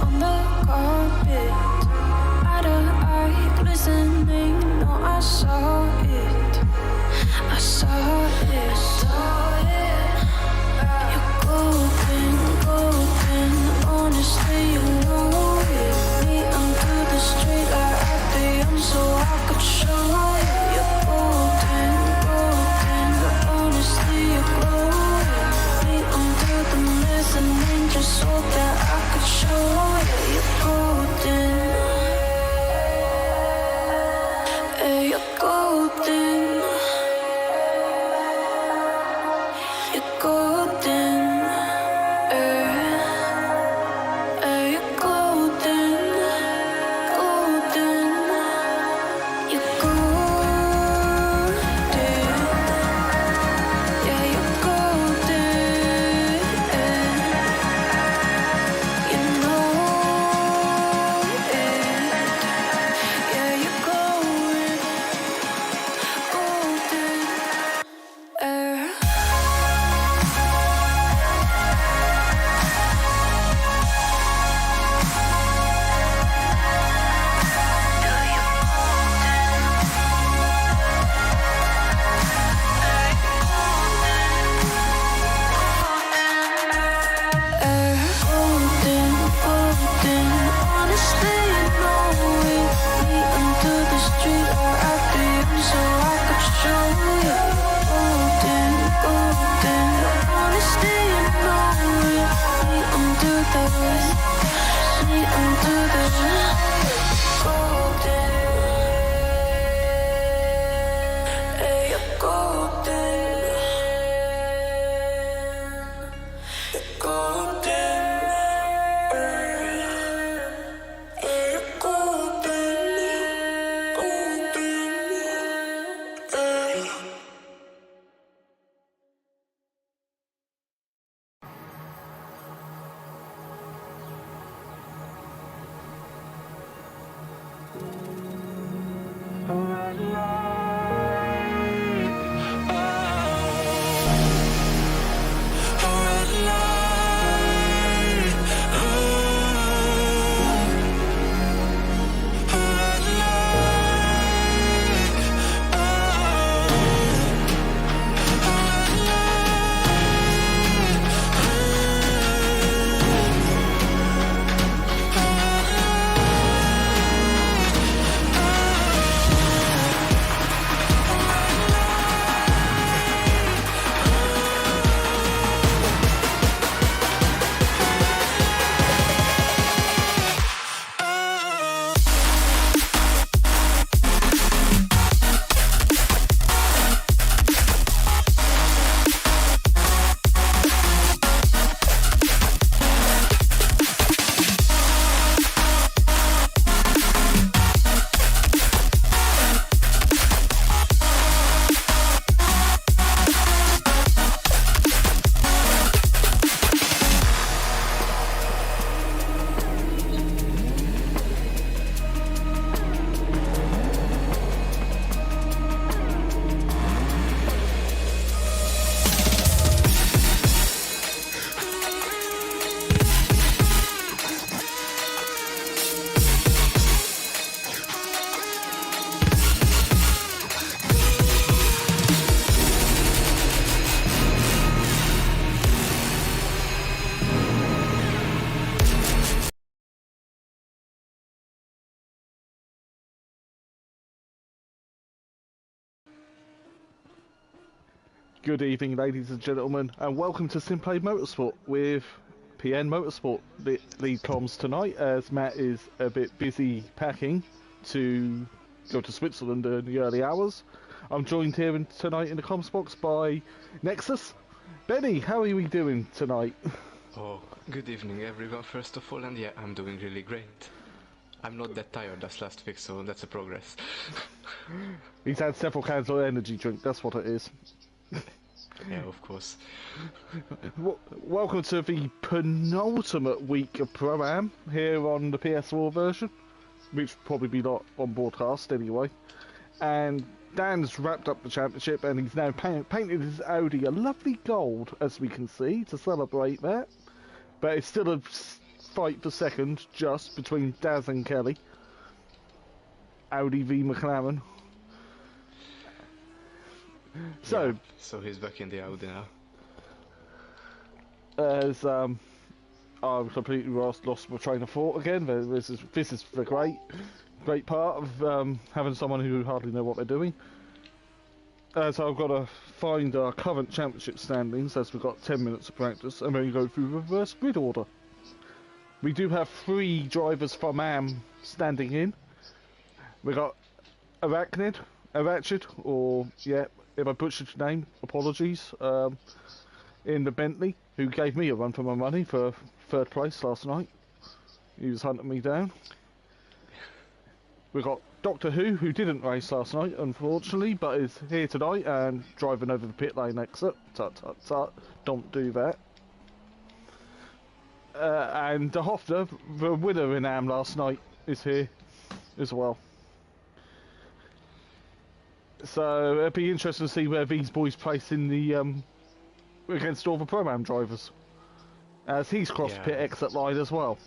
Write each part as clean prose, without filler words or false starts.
on the carpet. Eye to eye, glistening. No, I saw it. I saw it. You're golden, golden. Honestly, you know it. Me under the street light at the end, so I could show you. You're golden, golden. Honestly, you're glowing. Me under the mezzanine, just so that I could show you. You're golden. Hey, you're golden. You're golden. Hey, you're golden. Golden. You're golden. Yeah, you're golden. You know it. Yeah, you're glowing. Golden. Golden, golden. Honestly, you know it. Me under the street or at the end, so I could show you. Golden, golden. Honestly, you know it. Me under the golden. Hey, you're golden. You're golden. You're golden. Good evening, ladies and gentlemen, and welcome to SimPlay Motorsport with PNMotorsport lead comms tonight, as Matt is a bit busy packing to go to Switzerland in the early hours. I'm joined here tonight in the comms box by Nexus. Benny, how are we doing tonight? Oh, good evening everyone first of all, and yeah, I'm doing really great. I'm not that tired as last week, so that's a progress. He's had several cans of energy drink, that's what it is. Yeah, of course. Welcome to the penultimate week of Pro-Am here on the PS4 version, which probably be not on broadcast anyway. And Dan's wrapped up the championship and he's now painted his Audi a lovely gold, as we can see, to celebrate that. But it's still a fight for second just between Daz and Kelly. Audi v McLaren. So, Yeah, so he's back in the Audi now. as I've completely lost my train of thought again. This is the great part of having someone who hardly know what they're doing. So I've got to find our current championship standings, as we've got 10 minutes of practice, and then go through reverse grid order. We do have 3 drivers from AM standing in. We got Arachnid, or yeah, if I butchered your name, apologies. In the Bentley, who gave me a run for my money for 3rd place last night. He was hunting me down. We got Doctor Who didn't race last night, unfortunately, but is here tonight and driving over the pit lane exit. Tut tut tut, don't do that. And De Hofner, the winner in AM last night, is here as well. So it'd be interesting to see where these boys place in the against all the Pro-Am drivers, as he's crossed pit exit line as well.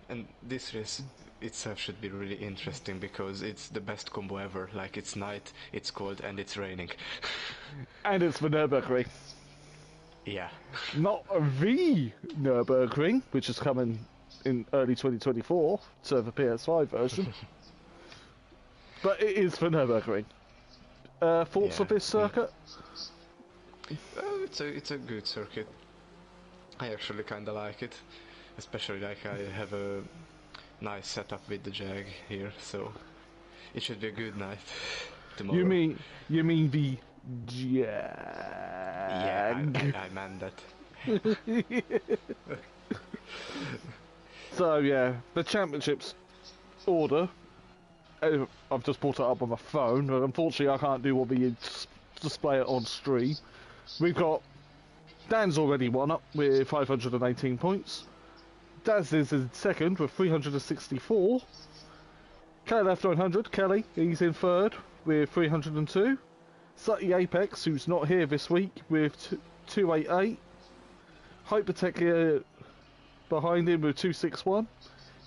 And this race itself should be really interesting because it's the best combo ever. Like, it's night, it's cold, and it's raining. And it's the Nurburgring. Yeah. Not the Nurburgring, which is coming in early 2024 to the PS5 version. But it is the Nurburgring. Thoughts of this circuit? It's a good circuit. I actually kinda like it. Especially like I have a nice setup with the Jag here, so it should be a good night tomorrow. You mean the Jag? Yeah, I meant that. So yeah, the championships order. I've just brought it up on my phone, but unfortunately I can't do what we display it on stream. We've got Dan's already won up with 518 points. Daz is in second with 364. KLF 900, Kelly, he's in third with 302. Sutty Apex, who's not here this week, with 288. Hypertech behind him with 261.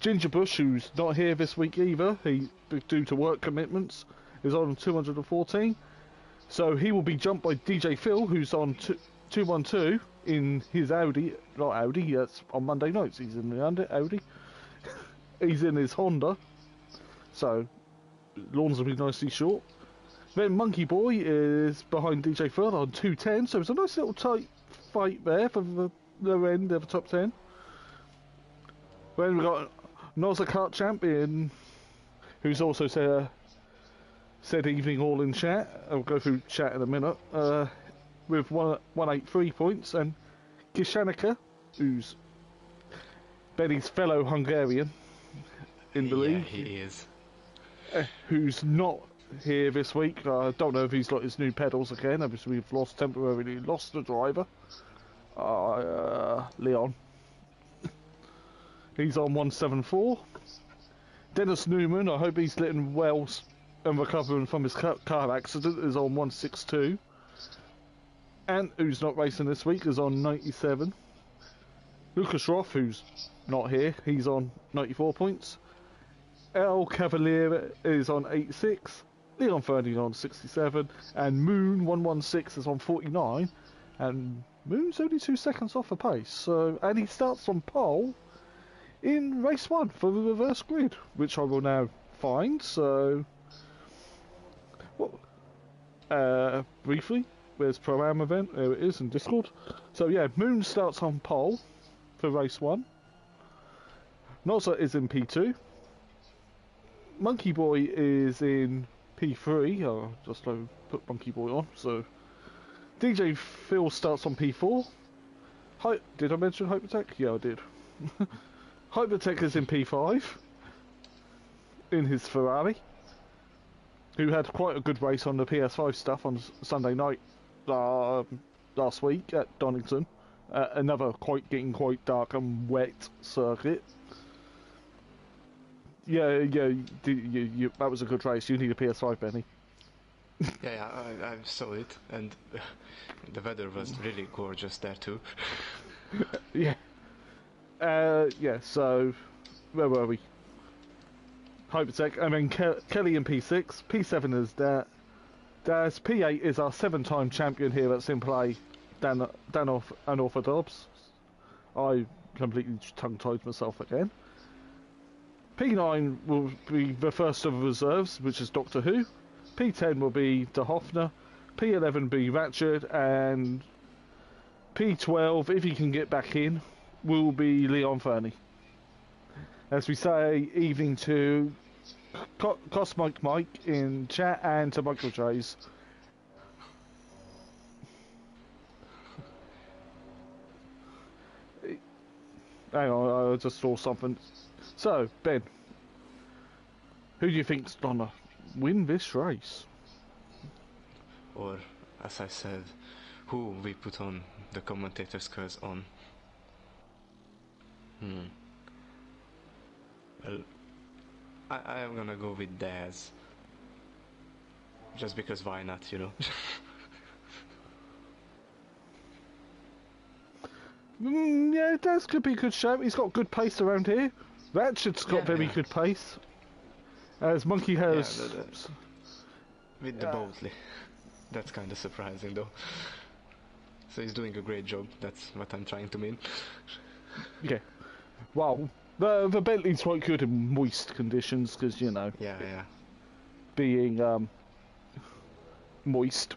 Ginger Bush, who's not here this week either, he due to work commitments, is on 214. So he will be jumped by DJ Phil, who's on 212 in his Audi. Not Audi, that's on Monday nights. He's in the Audi. He's in his Honda. So lawns will be nicely short. Then Monkey Boy is behind DJ Phil on 210. So it's a nice little tight fight there for the lower end of the top 10. Then we've got Nozza Kart Champion, who's also said evening all in chat. I'll go through chat in a minute. With 183 points, and Kishanika, who's Benny's fellow Hungarian in the league. Yeah, he is. Who's not here this week. I don't know if he's got his new pedals again. Obviously, we've temporarily lost the driver. Leon. He's on 174. Dennis Newman, I hope he's getting well and recovering from his car accident, is on 162. And who's not racing this week, is on 97. Lucas Roth, who's not here, he's on 94 points. El Cavalier is on 86. Leon Fernie on 67. And Moon 116 is on 49. And Moon's only 2 seconds off the pace. So, and he starts on pole in race 1 for the reverse grid, which I will now find. So, briefly, where's Pro-Am event? There it is in Discord. So yeah, Moon starts on pole for race 1. Nozza is in P2. Monkey Boy is in P3. I'll just put Monkey Boy on. So DJ Phil starts on P4. Did I mention Hypertech? Yeah, I did. Hypertech is in P5 in his Ferrari, who had quite a good race on the PS5 stuff on Sunday night last week at Donington. Another getting quite dark and wet circuit. Yeah, that was a good race. You need a PS5, Benny. Yeah, I saw it, and the weather was really gorgeous there too. Yeah. Yeah, so where were we? Hypertech, and then Kelly in P6, P7 is Daz, P8 is our 7-time champion here at SimPlay, Dan Unorthodox. I completely tongue-tied myself again. P9 will be the first of the reserves, which is Doctor Who. P10 will be De Hoffner. P11 be Ratchet, and P12, if he can get back in, will be Leon Fernie. As we say, evening to Cosmic Mike in chat and to Michael J's. Hang on, I just saw something. So, Ben, who do you think's gonna win this race? Or, as I said, who we put on the commentator's curse on? Well, I am gonna go with Daz. Just because why not, you know? Yeah, Daz could be a good shout. He's got good pace around here. Ratchet's got very good pace. As Monkey has... with the Boatley. That's kind of surprising though. So he's doing a great job, that's what I'm trying to mean. Yeah. Well, the Bentley's quite good in moist conditions, because, you know... Yeah. Being, moist.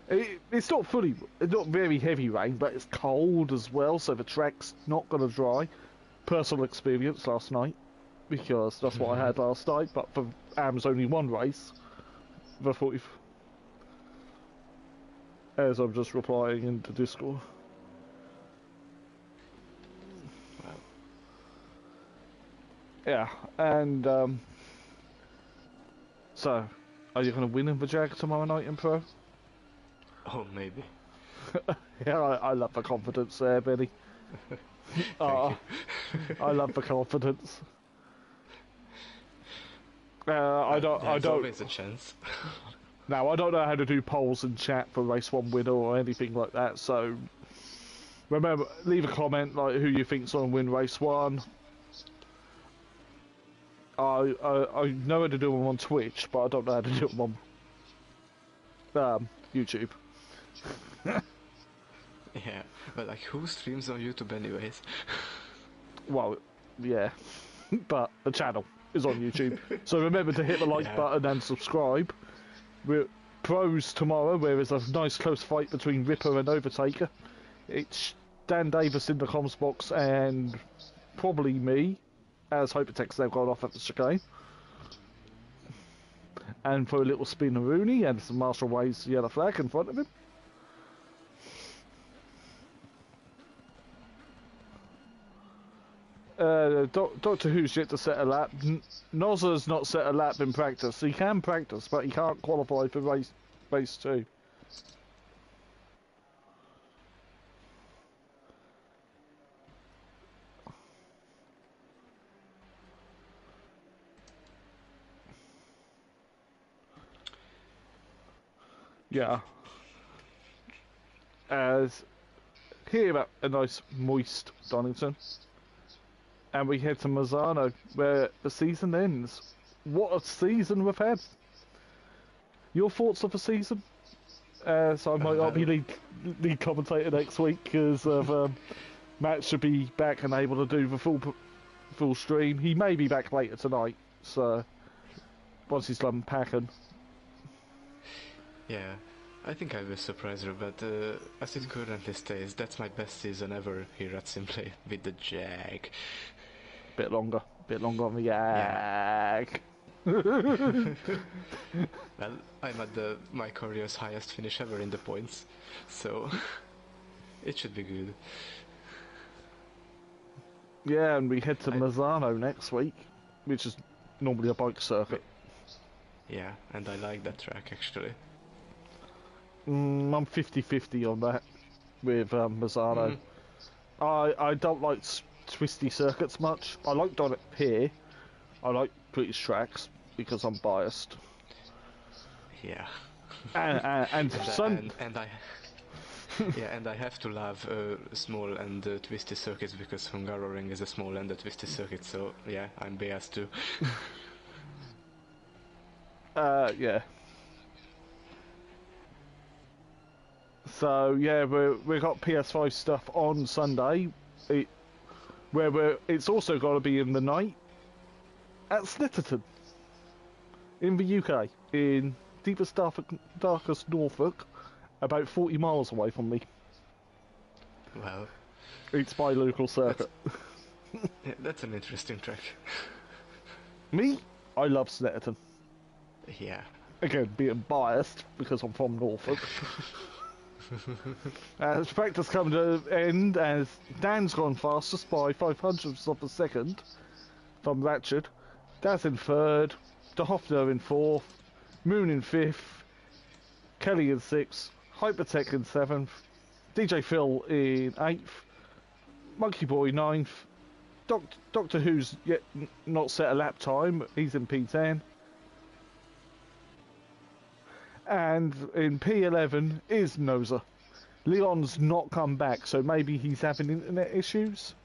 It's not very heavy rain, but it's cold as well, so the track's not going to dry. Personal experience last night, because that's what I had last night, but for AM's only one race, the 40th. As I'm just replying into Discord. Wow. Yeah, and, so, are you going to win in the Jag tomorrow night in Pro? Oh, maybe. Yeah, I love the confidence there, Benny. I love the confidence. I don't. There's always a chance. Now, I don't know how to do polls in chat for race 1 winner or anything like that. So, remember, leave a comment like who you think's going to win race 1. I know how to do them on Twitch, but I don't know how to do them on YouTube. Yeah, but like, who streams on YouTube anyways? Well, yeah, but the channel is on YouTube. So remember to hit the like button and subscribe. We're pros tomorrow, where there's a nice close fight between Ripper and Overtaker. It's Dan Davis in the comms box and probably me, as Hypertech's now gone off at the chicane. And for a little spin Rooney, and some Marshall waves the yellow flag in front of him. Doctor Who's yet to set a lap. Nozza's not set a lap in practice. He can practice, but he can't qualify for race 2. Yeah. As here at a nice moist Donington. And we head to Mazzano, where the season ends. What a season we've had! Your thoughts of the season? So I might not be lead commentator next week, because Matt should be back and able to do the full stream. He may be back later tonight, so once he's done packing. Yeah, I think I will surprise her, but as it currently stays, that's my best season ever here at SimPlay with the Jag. Bit longer on the Jag. Well, I'm at my career's highest finish ever in the points, so it should be good. Yeah, and we head to Mazzano next week, which is normally a bike circuit. Yeah, and I like that track actually. I'm 50-50 on that with Mazzano. I don't like twisty circuits much. I like Donut here. I like British tracks because I'm biased. Yeah. And Yeah, and I have to love small and twisty circuits because Hungaroring is a small and a twisty circuit, so yeah, I'm biased too. Yeah. So yeah, we got PS5 stuff on Sunday, it's also got to be in the night at Snetterton in the UK, in deepest darkest Norfolk, about 40 miles away from me. Well, It's my local circuit. yeah, that's an interesting track. Me, I love Snetterton. Yeah. Again, being biased because I'm from Norfolk. As practice come to end, as Dan's gone fastest by 500ths of a second from Ratchet, Daz in third, De Hoffner in fourth, Moon in fifth, Kelly in sixth, Hypertech in seventh, DJ Phil in eighth, Monkey Boy ninth, Doctor Who's yet not set a lap time, he's in P10. And in P11 is Noza. Leon's not come back, so maybe he's having internet issues.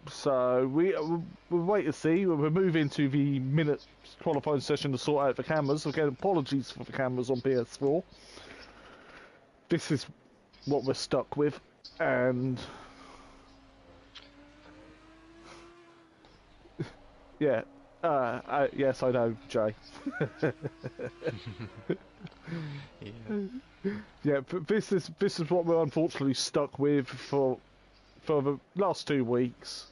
So we'll wait to see. We'll move into the minute qualifying session to sort out the cameras. Again, apologies for the cameras on PS4. This is what we're stuck with, and yeah. Yes, I know, Jay. Yeah. Yeah, but this is what we're unfortunately stuck with for the last 2 weeks.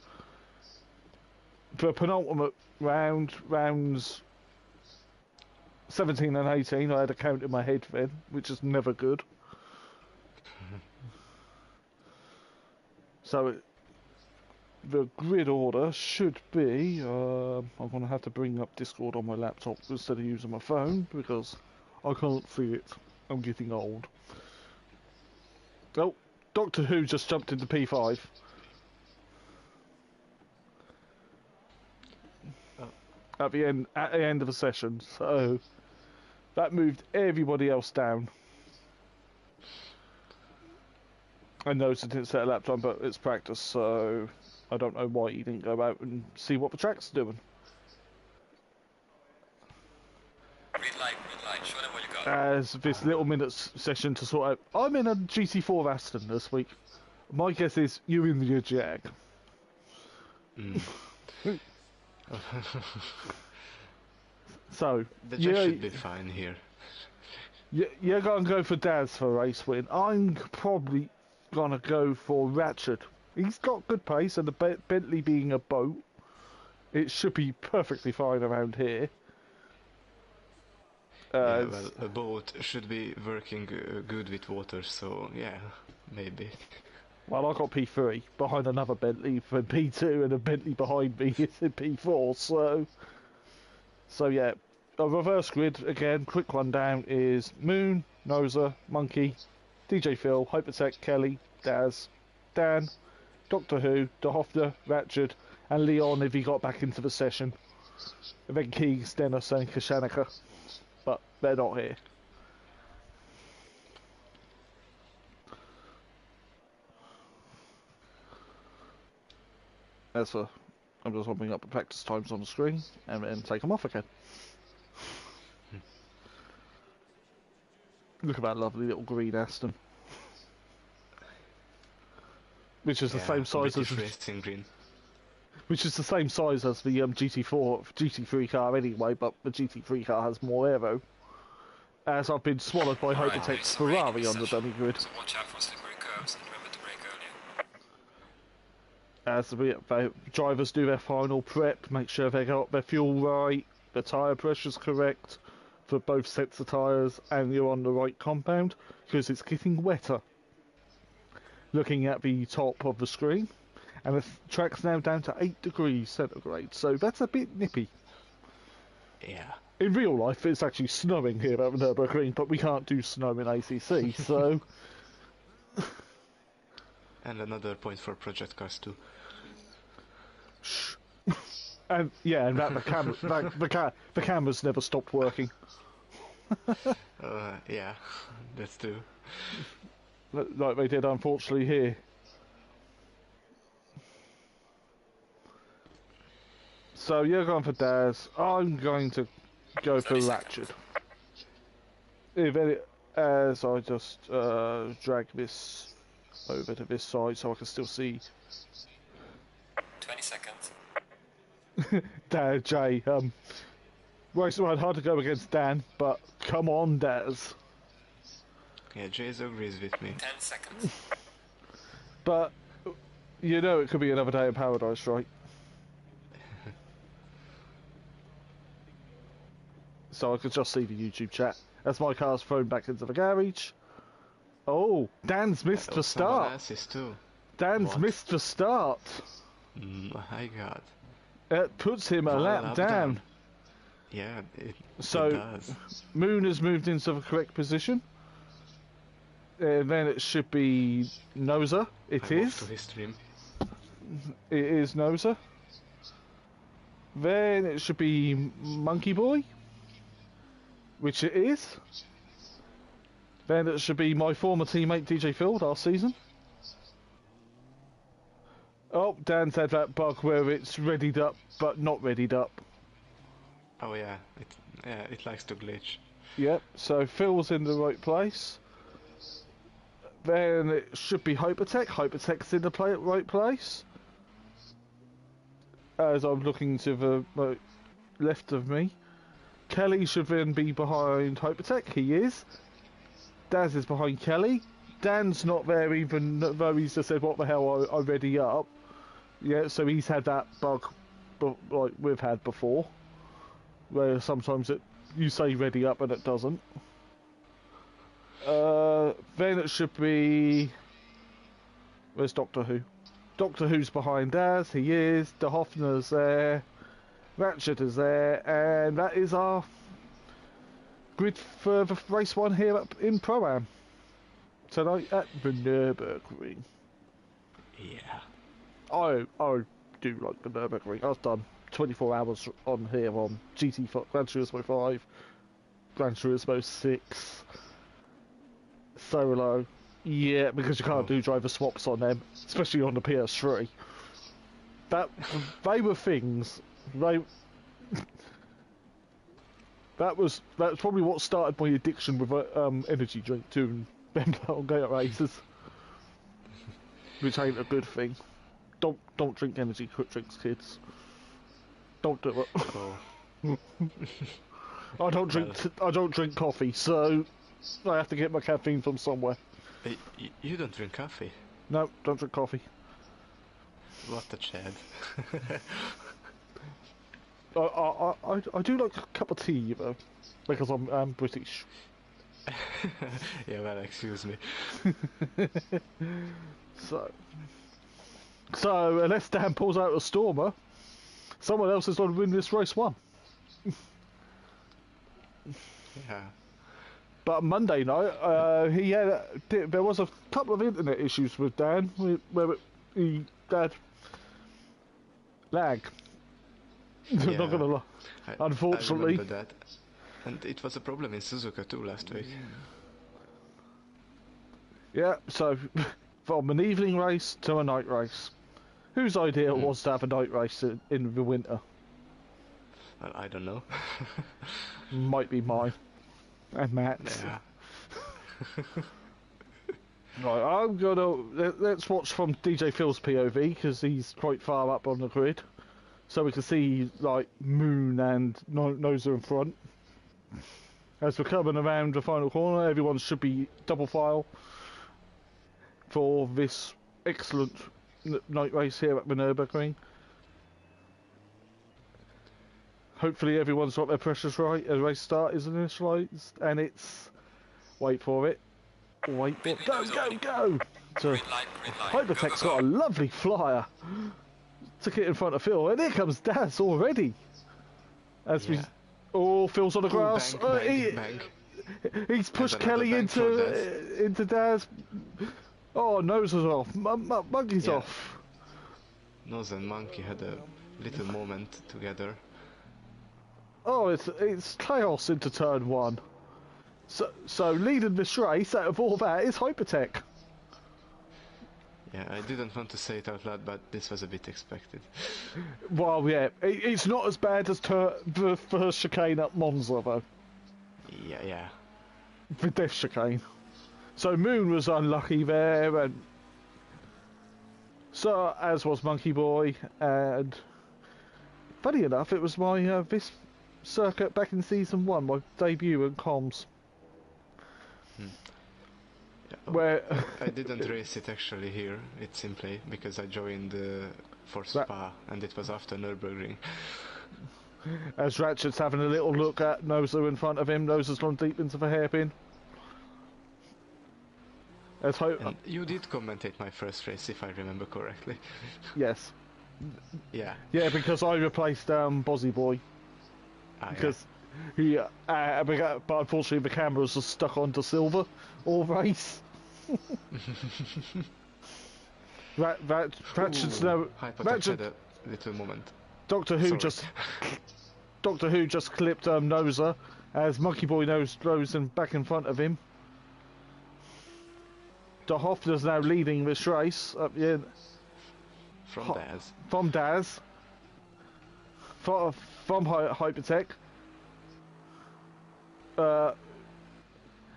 For penultimate rounds 17 and 18, I had a count in my head then, which is never good. So the grid order should be, I'm going to have to bring up Discord on my laptop instead of using my phone because I can't see it. I'm getting old. Oh, Doctor Who just jumped into P5. At the end of the session, so that moved everybody else down. I noticed it didn't set a lap time, but it's practice, so I don't know why he didn't go out and see what the track's doing. Green light, show them what you got. As this little minutes session to sort out. I'm in a GT4 Aston this week. My guess is you're in the Jag. So The Jag should be fine here. You're gonna go for Daz for a race win. I'm probably gonna go for Ratchet. He's got good pace, and the Bentley being a boat, it should be perfectly fine around here. Yeah, well, a boat should be working good with water, so yeah, maybe. Well, I got P3 behind another Bentley for P2, and a Bentley behind me is in P4. So yeah, a reverse grid again. Quick rundown is Moon, Noza, Monkey, DJ Phil, Hypertech, Kelly, Daz, Dan, Doctor Who, De Hoffner, Ratchet, and Leon if he got back into the session. And then Keys, Dennis, and Kashanika. But they're not here. As for, I'm just hopping up the practice times on the screen and then take them off again. Look at that lovely little green Aston. Which is the same size as racing green. Which is the same size as the GT3 car anyway, but the GT3 car has more aero. As I've been swallowed by Hypertech's Ferrari on the dummy grid. So watch out for slippery curves and remember to brake earlier. As the drivers do their final prep, make sure they got their fuel right, the tyre pressure's correct for both sets of tyres, and you're on the right compound, because it's getting wetter. Looking at the top of the screen, and the track's now down to 8 degrees centigrade, so that's a bit nippy. Yeah. In real life, it's actually snowing here at Nurburgring, but we can't do snow in ACC, so... And another point for project cars too. Shh. And yeah, and that the cameras never stopped working. Yeah, that's true. Like they did, unfortunately, here. So you're going for Daz. I'm going to go for 30 Ratchet. seconds. If any, as I just drag this over to this side so I can still see 20 seconds. Dan, Jay. Racing ride hard to go against Dan, but come on, Daz. Yeah, Jason agrees with me. 10 seconds. But you know it could be another day in paradise, right? So I could just see the YouTube chat as my car's thrown back into the garage. Oh, Dan's missed the Someone start. else's too. Dan's What? missed the start. My god. It puts him a One lap lap down. down. Yeah, it So does. Moon has moved into the correct position. Then it should be Noza. It I'm is. off to his stream. It is Noza. Then it should be Monkey Boy, which it is. Then it should be my former teammate DJ Field last season. Oh, Dan's had that bug where it's readied up but not readied up. Oh yeah, it likes to glitch. Yep, so Phil's in the right place. Then it should be Hypertech. Hypertech's in the right place. As I'm looking to the left of me. Kelly should then be behind Hypertech. He is. Daz is behind Kelly. Dan's not there even though he's just said, what the hell, I ready up. Yeah, so he's had that bug like we've had before. Where sometimes you say ready up and it doesn't. Then it should be... Where's Doctor Who? Doctor Who's behind Daz, he is. De Hoffner's there. Ratchet is there. And that is our grid for the race one here up in Pro-Am. Tonight at the Nurburgring. Yeah. I do like the Nurburgring. I've done 24 hours on here on GT5, Gran Turismo 5, Gran Turismo 6, Solo. Yeah, because you can't do driver swaps on them, especially on the PS3. They were things. That's probably what started my addiction with energy drink to them on Gator races, which ain't a good thing. Don't drink energy drinks, kids. Don't do it. Oh. I don't drink coffee, so I have to get my caffeine from somewhere. You don't drink coffee? No, don't drink coffee. What a Chad. I do like a cup of tea though, because I'm British. Yeah, well, excuse me. So unless Dan pulls out a stormer, someone else is going to win this race one. Yeah. But Monday night, there was a couple of internet issues with Dan, where he had lag. Yeah. Not gonna lie. Unfortunately. I remember that. And it was a problem in Suzuka too last week. Yeah, so from an evening race to a night race. Whose idea it was to have a night race in the winter? Well, I don't know. Might be mine. And Matt's. Yeah. Right, I'm gonna... Let's watch from DJ Phil's POV, because he's quite far up on the grid. So we can see, like, Moon and Noza in front. As we're coming around the final corner, everyone should be double file for this excellent night race here at the Nurburgring. Hopefully everyone's got their pressures right as race start is initialised, and it's... Wait for it. Wait for it. Go, go, go! So, Green light, Hypertech's go, got a go. lovely flyer. Took it in front of Phil, and here comes Daz already. As we... Yeah. Oh, Phil's on the Ooh, grass. bang, bang. He's pushed And another Kelly bang for into Daz. Oh, nose is off. Monkey's Yeah. off. Nose and Monkey had a little moment together. Oh, it's chaos into turn one. So leading this race out of all that is Hypertech. Yeah, I didn't want to say it out loud, but this was a bit expected. Well, yeah, it's not as bad as the first chicane at Monza, though. Yeah. The death chicane. So Moon was unlucky there, and so as was Monkey Boy, and funny enough, it was my this circuit back in season 1, my debut in comms. Yeah, Where I didn't race it actually here at SimPlay because I joined for Spa and it was after Nurburgring. as Ratchet's having a little look at Noza in front of him, Noza's gone deep into the hairpin. As And you did commentate my first race if I remember correctly. yes. Yeah. Yeah, because I replaced Bozzy Boy. Because he, but unfortunately the cameras are stuck onto silver all race. Ratchet's no. Ratchet had a little moment. Doctor Who Sorry. just clipped Noza as Monkey Boy goes in back in front of him. De Hoffner's now leading this race up the end. From Daz. From Daz. From Hypertech.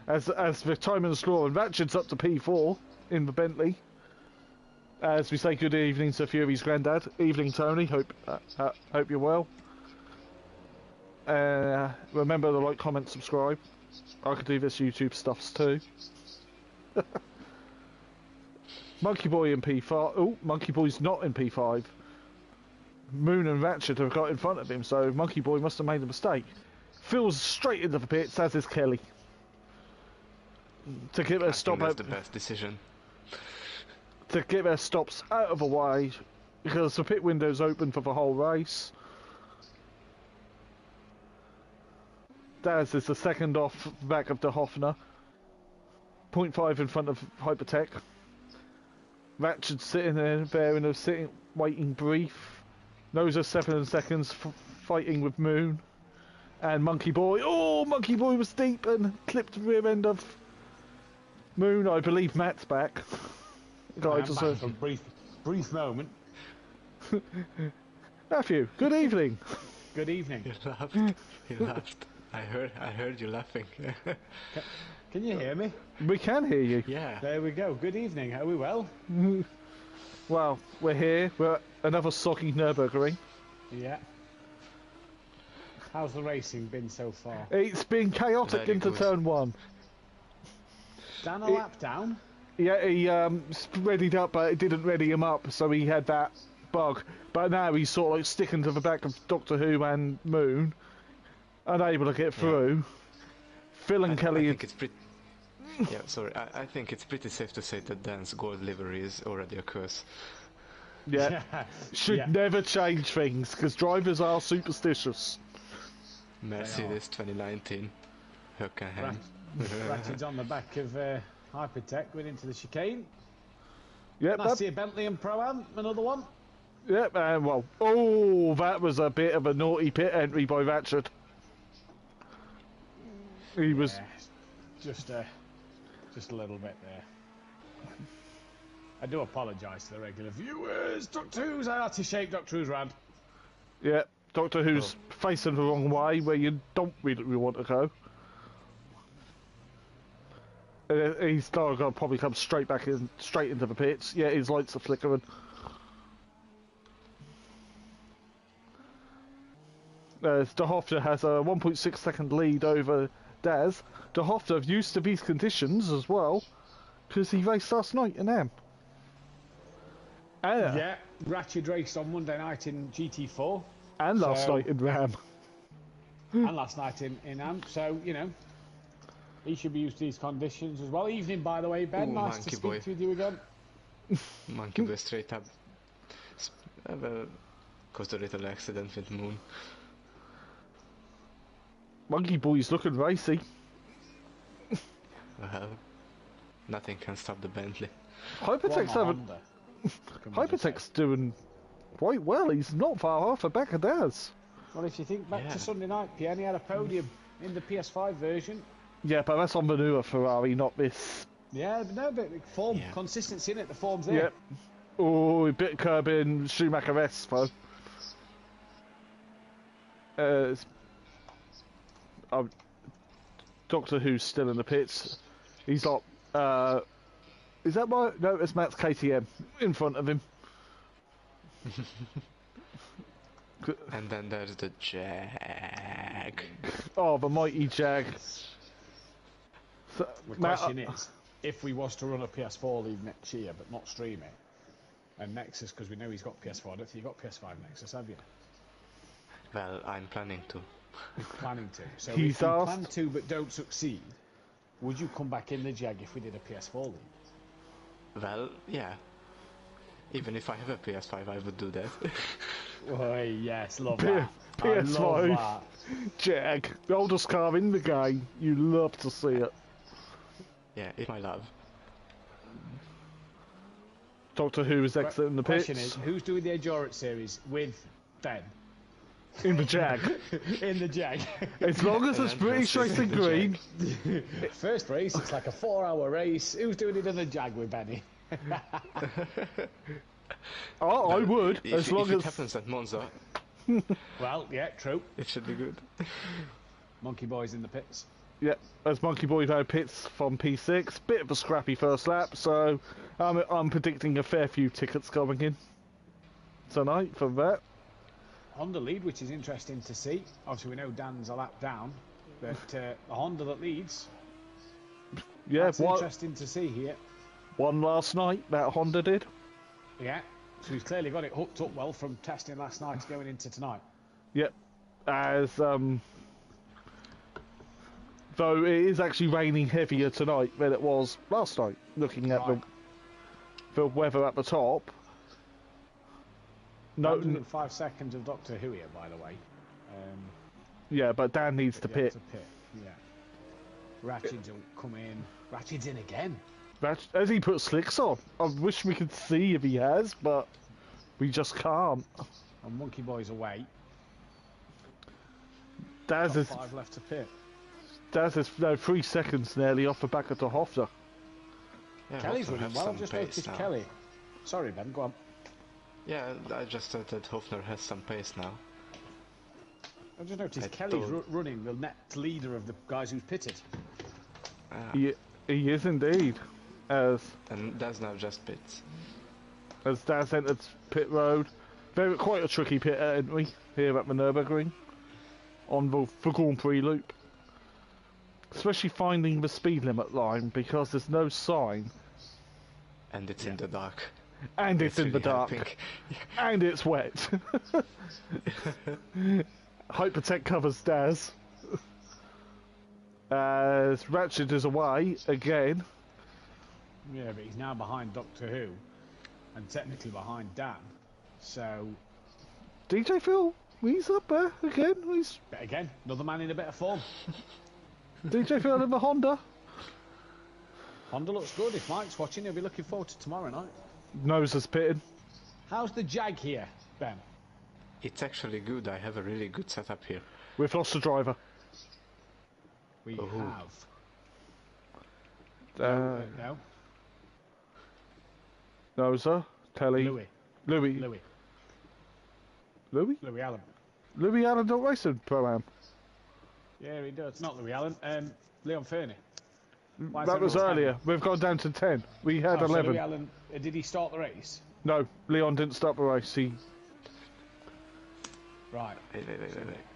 As the timing is slow, and Ratchet's up to P4 in the Bentley. As we say good evening to Fury's granddad. Evening, Tony. Hope you're well. Remember to like, comment, subscribe. I could do this YouTube stuffs too. Monkey Boy in P5. Oh, Monkey Boy's not in P5. Moon and Ratchet have got in front of him, so Monkey Boy must have made a mistake. Phil's straight into the pits, as is Kelly. To give a stop That's the best decision. To get their stops out of the way, because the pit window's open for the whole race. Daz is the second off the back of De Hoffner. 0.5 in front of Hypertech. Ratchet's sitting there in a waiting brief. Noza 7 seconds fighting with Moon. And Monkey Boy. Oh, Monkey Boy was deep and clipped the rear end of Moon. I believe Matt's back. I'm back for a brief moment. Matthew, good evening. Good evening. You laughed. You laughed. I heard you laughing. Can you hear me? We can hear you. Yeah. There we go. Good evening. Are we well? Well, we're here. We're at another soggy Nurburgring. Yeah. How's the racing been so far? It's been chaotic Very into good. turn 1. Dan a lap down? Yeah, he readied up, but it didn't ready him up, so he had that bug. But now he's sort of like sticking to the back of Doctor Who and Moon, unable to get through. Phil and Kelly. I think it's pretty. Yeah, sorry. I think it's pretty safe to say that Dan's gold livery is already a curse. Yeah, should Yeah. never change things because drivers are superstitious. Mercedes 2019. Hockenheim. Ratchet's on the back of Hypertech, went into the chicane. Yep, Nice to see a Bentley and Pro-Am, another one. yep, and well, oh, that was a bit of a naughty pit entry by Ratchet. He was. Yeah, just a little bit there. I do apologise to the regular viewers. Doctor Who's arty-shaped Doctor Who's rad. Yeah, Doctor Who's facing the wrong way where you don't really want to go. He's going to probably come straight into the pits. Yeah, his lights are flickering. De Hoffner has a 1.6 second lead over Daz. De Hoffner used to these conditions as well, because he raced last night in M. Yeah, Ratchet raced on Monday night in GT4. And last night in Ram. And last night in AMP, so, you know, he should be used to these conditions as well. Evening, by the way, Ben. Ooh, nice Monkey to speak Boy. with you again. Monkey Boy straight up. Caused a little accident with Moon. Monkey Boy's looking racy. Well, nothing can stop the Bentley. Hypertech's Hypertech's doing quite well. He's not far off the back of Daz. Well, if you think back Yeah. to Sunday night, PN, he had a podium in the PS5 version. Yeah, but that's on the newer Ferrari, not this. Yeah, but no, but form, Yeah. consistency in it, the form's there. Yep. Oh, a bit curbing Schumacher-esque, though. Doctor Who's still in the pits. He's got, is that my... No, it's Matt's KTM in front of him. And then there's the Jag. Oh, the mighty Jag. So, The Matt, question is, if we was to run a PS4 league next year but not stream it, and Nexus, because we know he's got PS4, I don't think you've got PS5 Nexus, have you? Well, I'm planning to. You're planning to. So He's if you asked- plan to but don't succeed, would you come back in the Jag if we did a PS4 league? Well, yeah. Even if I have a PS5, I would do that. Oh, yes, love P- that. I PS5. love that. Jag, the oldest car in the game. You love to see it. Yeah, it's my love. Doctor Who is exiting the pits. Question is, who's doing the Endurance series with Ben In the Jag. in the Jag? As long as it's And British versus Racing the Green. First race, it's like a 4-hour race. Who's doing it in the Jag with Benny? Oh, I would, If, as long if it as... happens at Monza, Well, yeah, true. it should be good. Monkey Boy's in the pits. Yeah, as Monkey Boy had pits from P6. Bit of a scrappy first lap, so I'm predicting a fair few tickets going in tonight for that. Honda lead, which is interesting to see. Obviously, we know Dan's a lap down, but a Honda that leads. Yeah, That's one interesting to see here. last night, that Honda did. Yeah, so he's clearly got it hooked up well from testing last night to going into tonight. Yep, as though it is actually raining heavier tonight than it was last night, looking at Right. the weather at the top. No, 105 seconds of Doctor Who here, by the way. yeah, but Dan needs to Yeah, pit. to pit. Yeah. Ratchets will come in. Ratchets in again. Has he put slicks on? I wish we could see if he has, but we just can't. And Monkey Boy's away. Daz Got is 5 left to pit. 3 seconds nearly off the back of the Hofner. Yeah, Kelly's Hofner running has well. I've some just pace noticed now. Kelly. Sorry, Ben, go on. Yeah, I just thought that Hofner has some pace now. I've just noticed I Kelly's thought- running the next leader of the guys who's pitted. He is indeed. As And that's now just pits. Daz entered pit road. Quite a tricky pit entry here at the Nurburgring. On the Grand Prix loop. Especially finding the speed limit line because there's no sign. And it's in the dark. And it's in the really dark. helping. And it's wet. Hypertech covers Daz. As Ratchet is away again. Yeah, but he's now behind Doctor Who. And technically behind Dan. So, DJ Phil, he's up there again. He's but again, another man in a bit of form. DJ Phil in the Honda. Honda looks good. If Mike's watching, he'll be looking forward to tomorrow night. Nose is pitted. How's the Jag here, Ben? It's actually good. I have a really good setup here. We've lost the driver. We Oh. have. No. Nosa, Telly, Louis. Louis, Louis. Louis, Louis Allen. Louis Allen don't race in Pro-Am. Yeah, he does. Not Louis Allen. Leon Fernie. Why is That was everyone earlier. standing? We've gone down to 10. We had Oh, so 11. Louis Allen, did he start the race? No, Leon didn't start the race. He Right. Wait.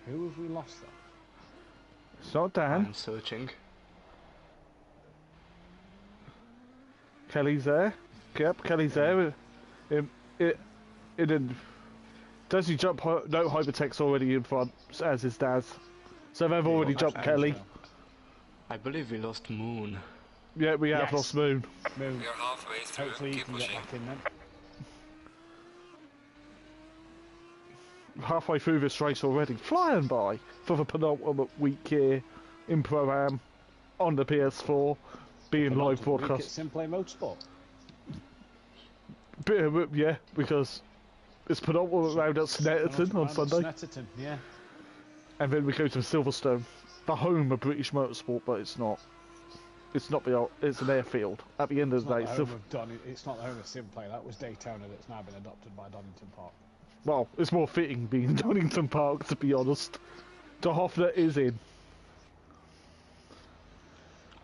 Who have we lost then? It's not Dan. I'm searching. Kelly's there. Yep, Kelly's there. It didn't. Does he jump? No, Hypertech's already in front, as is Daz. So they've already Well, jumped that's Kelly. Angelo. I believe we lost Moon. Yeah, we have Yes. lost Moon. Moon. We are halfway through. Hopefully you Keep can get pushing. back in then. Halfway through this race already. Flying by for the penultimate week here in Pro-Am on the PS4. Being live broadcast. SimPlay Motorsport. Yeah, because it's penultimate round at Snetterton on Sunday. Snetterton, yeah. And then we go to Silverstone the home of British motorsport, but it's not. It's not the. It's an airfield. At the end of the day, it's not the home of SimPlay. That was Daytona. That's now been adopted by Donington Park. well, it's more fitting being Donington Park, to be honest. De Hoffler is in.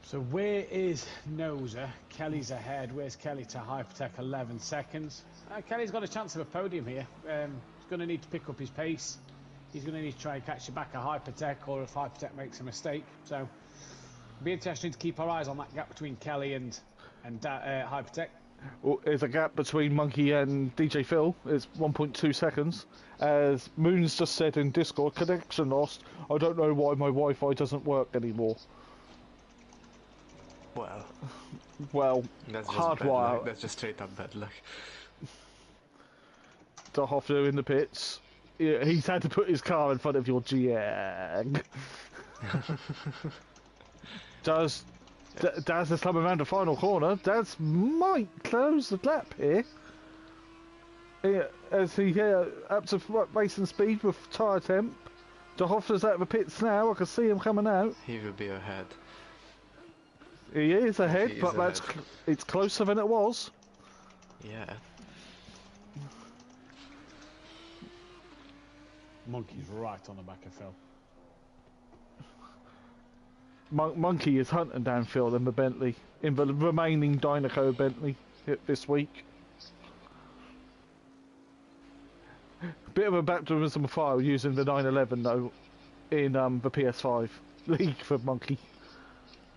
So where is Noser? Kelly's ahead. Where's Kelly to Hypertech? 11 seconds. Kelly's got a chance of a podium here. He's going to need to pick up his pace. He's going to need to try and catch you back at Hypertech, or if Hypertech makes a mistake. So it'll be interesting to keep our eyes on that gap between Kelly and Hypertech. Well, there's a gap between Monkey and DJ Phil. It's 1.2 seconds. As Moon's just said in Discord, connection lost. I don't know why my Wi-Fi doesn't work anymore. Well, that's just hardwire. That's just straight up bad luck. De Hoffler in the pits. Yeah, he's had to put his car in front of your Jag. Daz has come around the final corner. Daz might close the gap here. Yeah, as he up to racing speed with tyre temp. De Hoffler's out of the pits now. I can see him coming out. He will be ahead. He is ahead, He is but ahead. it's closer than it was. Yeah. Monkey's right on the back of Phil. Monkey is hunting down Phil in the Bentley, in the remaining Dynaco Bentley this week. Bit of a baptism of fire using the 911 though in the PS5 league for Monkey.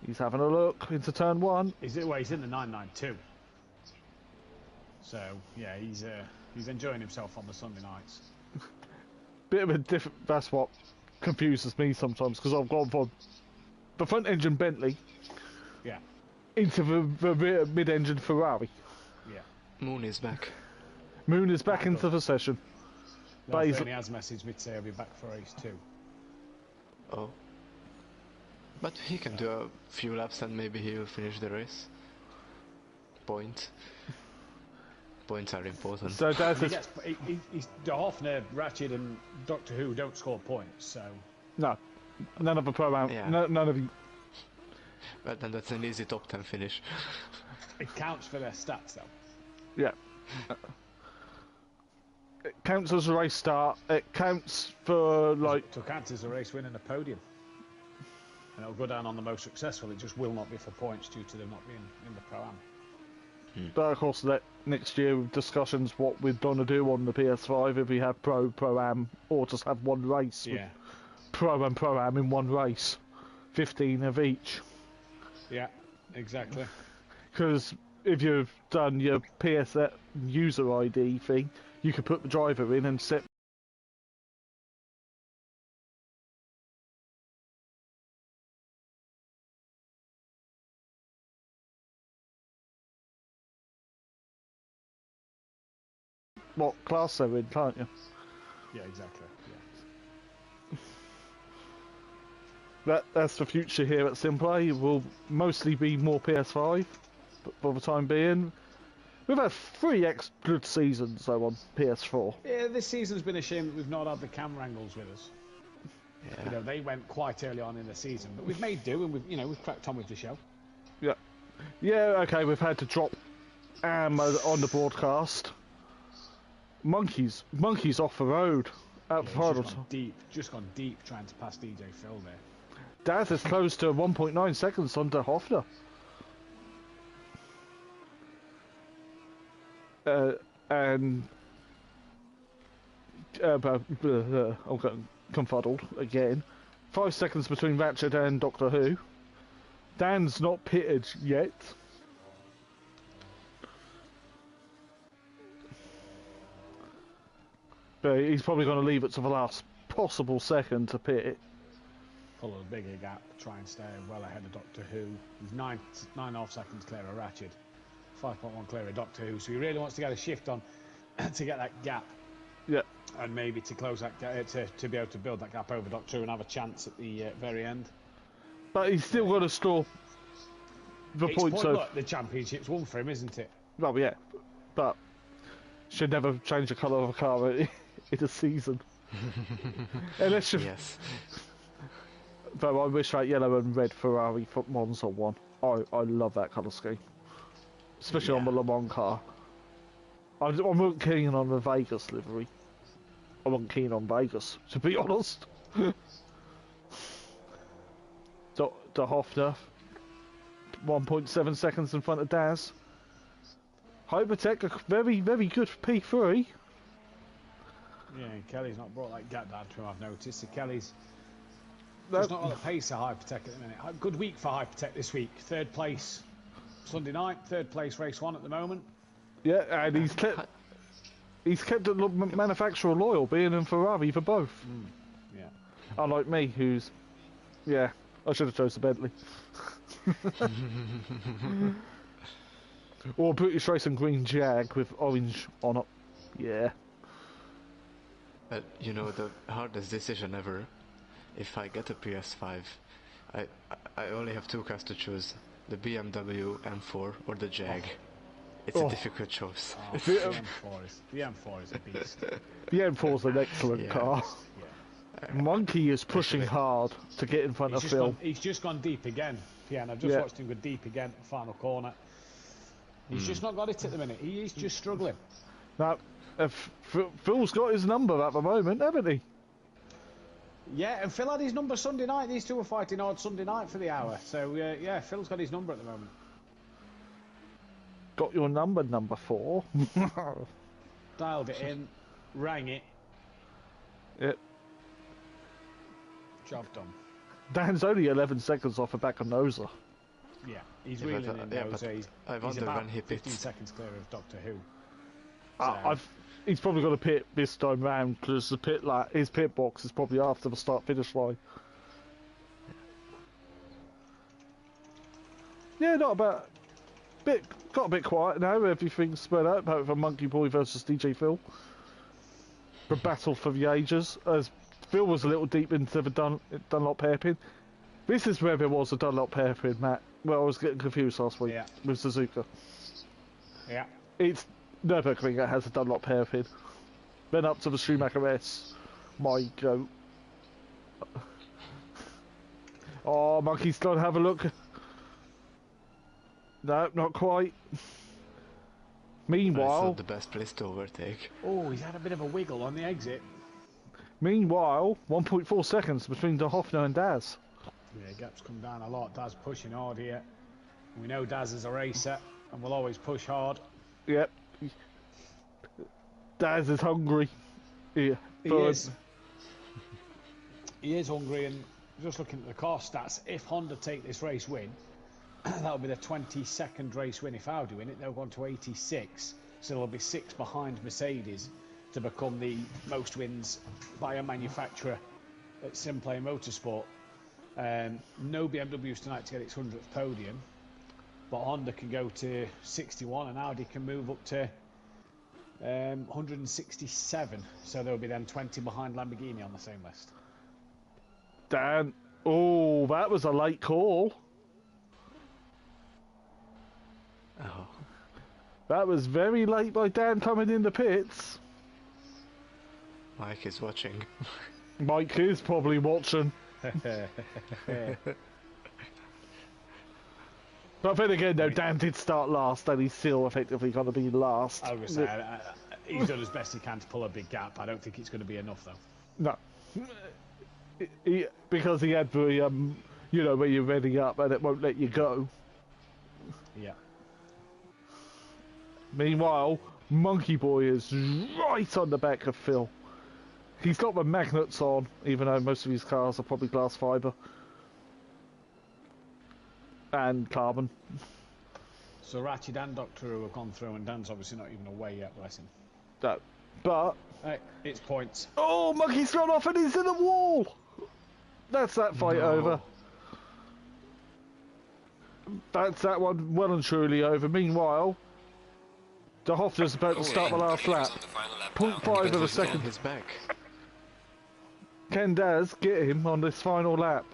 He's having a look into turn one. He's in the 992. So yeah, he's enjoying himself on the Sunday nights. Bit of a different. That's what confuses me sometimes, because I've gone from the front engine Bentley, Yeah, into the mid engine Ferrari. yeah. Moon is back. Moon is back into the session. No, he has messaged me to say he'll be back for race 2. Oh. But he can do a few laps and maybe he will finish the race. Points are important. So that's He's De Hoffner, Ratchet, and Doctor Who don't score points, so no, none of the pro Yeah. none of the. But then that's an easy top 10 finish. it counts for their stats though. Yeah. It counts as a race start. It counts for like. So it counts as a race win and a podium. And it'll go down on the most successful. It just will not be for points due to them not being in the Pro-Am. But of course, next year with discussions what we're gonna do on the PS5 if we have Pro-Am, or just have one race. Yeah. Pro and Pro-Am in one race, 15 of each. Yeah, exactly. Because if you've done your PS user ID thing, you can put the driver in and set. What class they're in, can't you? Yeah, exactly. Yeah. That's the future here at SimPlay. It will mostly be more PS5, but for the time being, we've had 3 good seasons though on PS4. Yeah, this season's been a shame that we've not had the camera angles with us. Yeah. You know, they went quite early on in the season, but we've made do and we've cracked on with the show. Yeah, yeah. Okay, we've had to drop on the broadcast. Monkeys off the road at the final. Just gone deep trying to pass DJ Phil there. Daz is close to 1.9 seconds on De Hoffler. And I'm getting confuddled again. 5 seconds between Ratchet and Doctor Who. Dan's not pitted yet. But he's probably going to leave it to the last possible second to pit it. Pull a bigger gap, try and stay well ahead of Doctor Who. He's 9.5 seconds clear of Ratchet, 5.1 clear of Doctor Who. So he really wants to get a shift on to get that gap. Yeah. And maybe to close that to be able to build that gap over Doctor Who and have a chance at the very end. But he's still got to score the points of... Look, the championship's won for him, isn't it? Well, yeah. But should never change the colour of a car in a season. Unless you... Yes. Though I wish that yellow and red Ferrari Monza won. I love that colour scheme. Especially on the Le Mans car. I wasn't keen on the Vegas livery. I wasn't keen on Vegas, to be honest. De Hofner, 1.7 seconds in front of Daz. Hypertech, a very, very good P3. Yeah, Kelly's not brought that gap down to him, I've noticed. So Kelly's just not on the pace of Hypertech at the minute. Good week for Hypertech this week. Third place Sunday night, third place race 1 at the moment. Yeah, and he's kept the manufacturer loyal, being in Ferrari for both. Yeah. Unlike me, who's... Yeah, I should have chosen Bentley. Or British Racing Green Jag with orange on it. Yeah. You know, the hardest decision ever, if I get a PS5, I only have 2 cars to choose, the BMW M4 or the Jag. It's a difficult choice. Oh, the M4 is a beast. The M4's an excellent car. Yeah. Monkey is pushing hard to get in front of Phil. He's just gone deep again, Pian. I've just watched him go deep again, final corner. He's just not got it at the minute. He is just struggling. Now, Phil's got his number at the moment, haven't he? Yeah, and Phil had his number Sunday night. These two were fighting hard Sunday night for the hour. So, yeah, Phil's got his number at the moment. Got your number 4. Dialed it in, rang it. Yep. Job done. Dan's only 11 seconds off the back of Noser. Yeah, he's wheeling in Noser. He's about when he 15 seconds clear of Doctor Who. He's probably got to pit this time round because his pit box is probably after the start-finish line. Yeah, not about... Got a bit quiet now, everything's spread out, apart from Monkey Boy versus DJ Phil. The battle for the ages, as Phil was a little deep into the Dunlop hairpin. This is where there was a Dunlop hairpin, Matt. Well, I was getting confused last week with Suzuka. Yeah. It's Nurburgring that has a Dunlop hairpin. Then up to the Schumacher S. My goat. Oh, Monkey's gone, have a look. No, not quite. Meanwhile... That's not the best place to overtake. Oh, he's had a bit of a wiggle on the exit. Meanwhile, 1.4 seconds between De Hofner and Daz. Yeah, gap's come down a lot. Daz pushing hard here. We know Daz is a racer and will always push hard. Yep. Daz is hungry. Yeah, he is. He is hungry, and just looking at the car stats, if Honda take this race win, that'll be the 22nd race win. If Audi win it, they'll go on to 86. So they'll be 6 behind Mercedes to become the most wins by a manufacturer at SimPlay Motorsport. No BMWs tonight to get its 100th podium, but Honda can go to 61 and Audi can move up to 167. So there'll be then 20 behind Lamborghini on the same list. Dan, oh, that was a late call. Oh. That was very late by Dan coming in the pits. Mike is watching. Mike is probably watching. But then again, though, Dan did start last, and he's still effectively going to be last. I was going to say, he's done as best he can to pull a big gap. I don't think it's going to be enough, though. No. Because he had the, you know, where you're ready up and it won't let you go. Yeah. Meanwhile, Monkey Boy is right on the back of Phil. He's got the magnets on, even though most of his cars are probably glass fibre. And carbon. So Ratchet and Doctor Who have gone through, and Dan's obviously not even away yet, bless him. No. But... Hey, it's points. Oh, Monkey's gone off and he's in the wall! That's that fight over. That's that one well and truly over. Meanwhile, De Hofner's about to start the last lap. 0.5 of a second. His back. Can Daz get him on this final lap?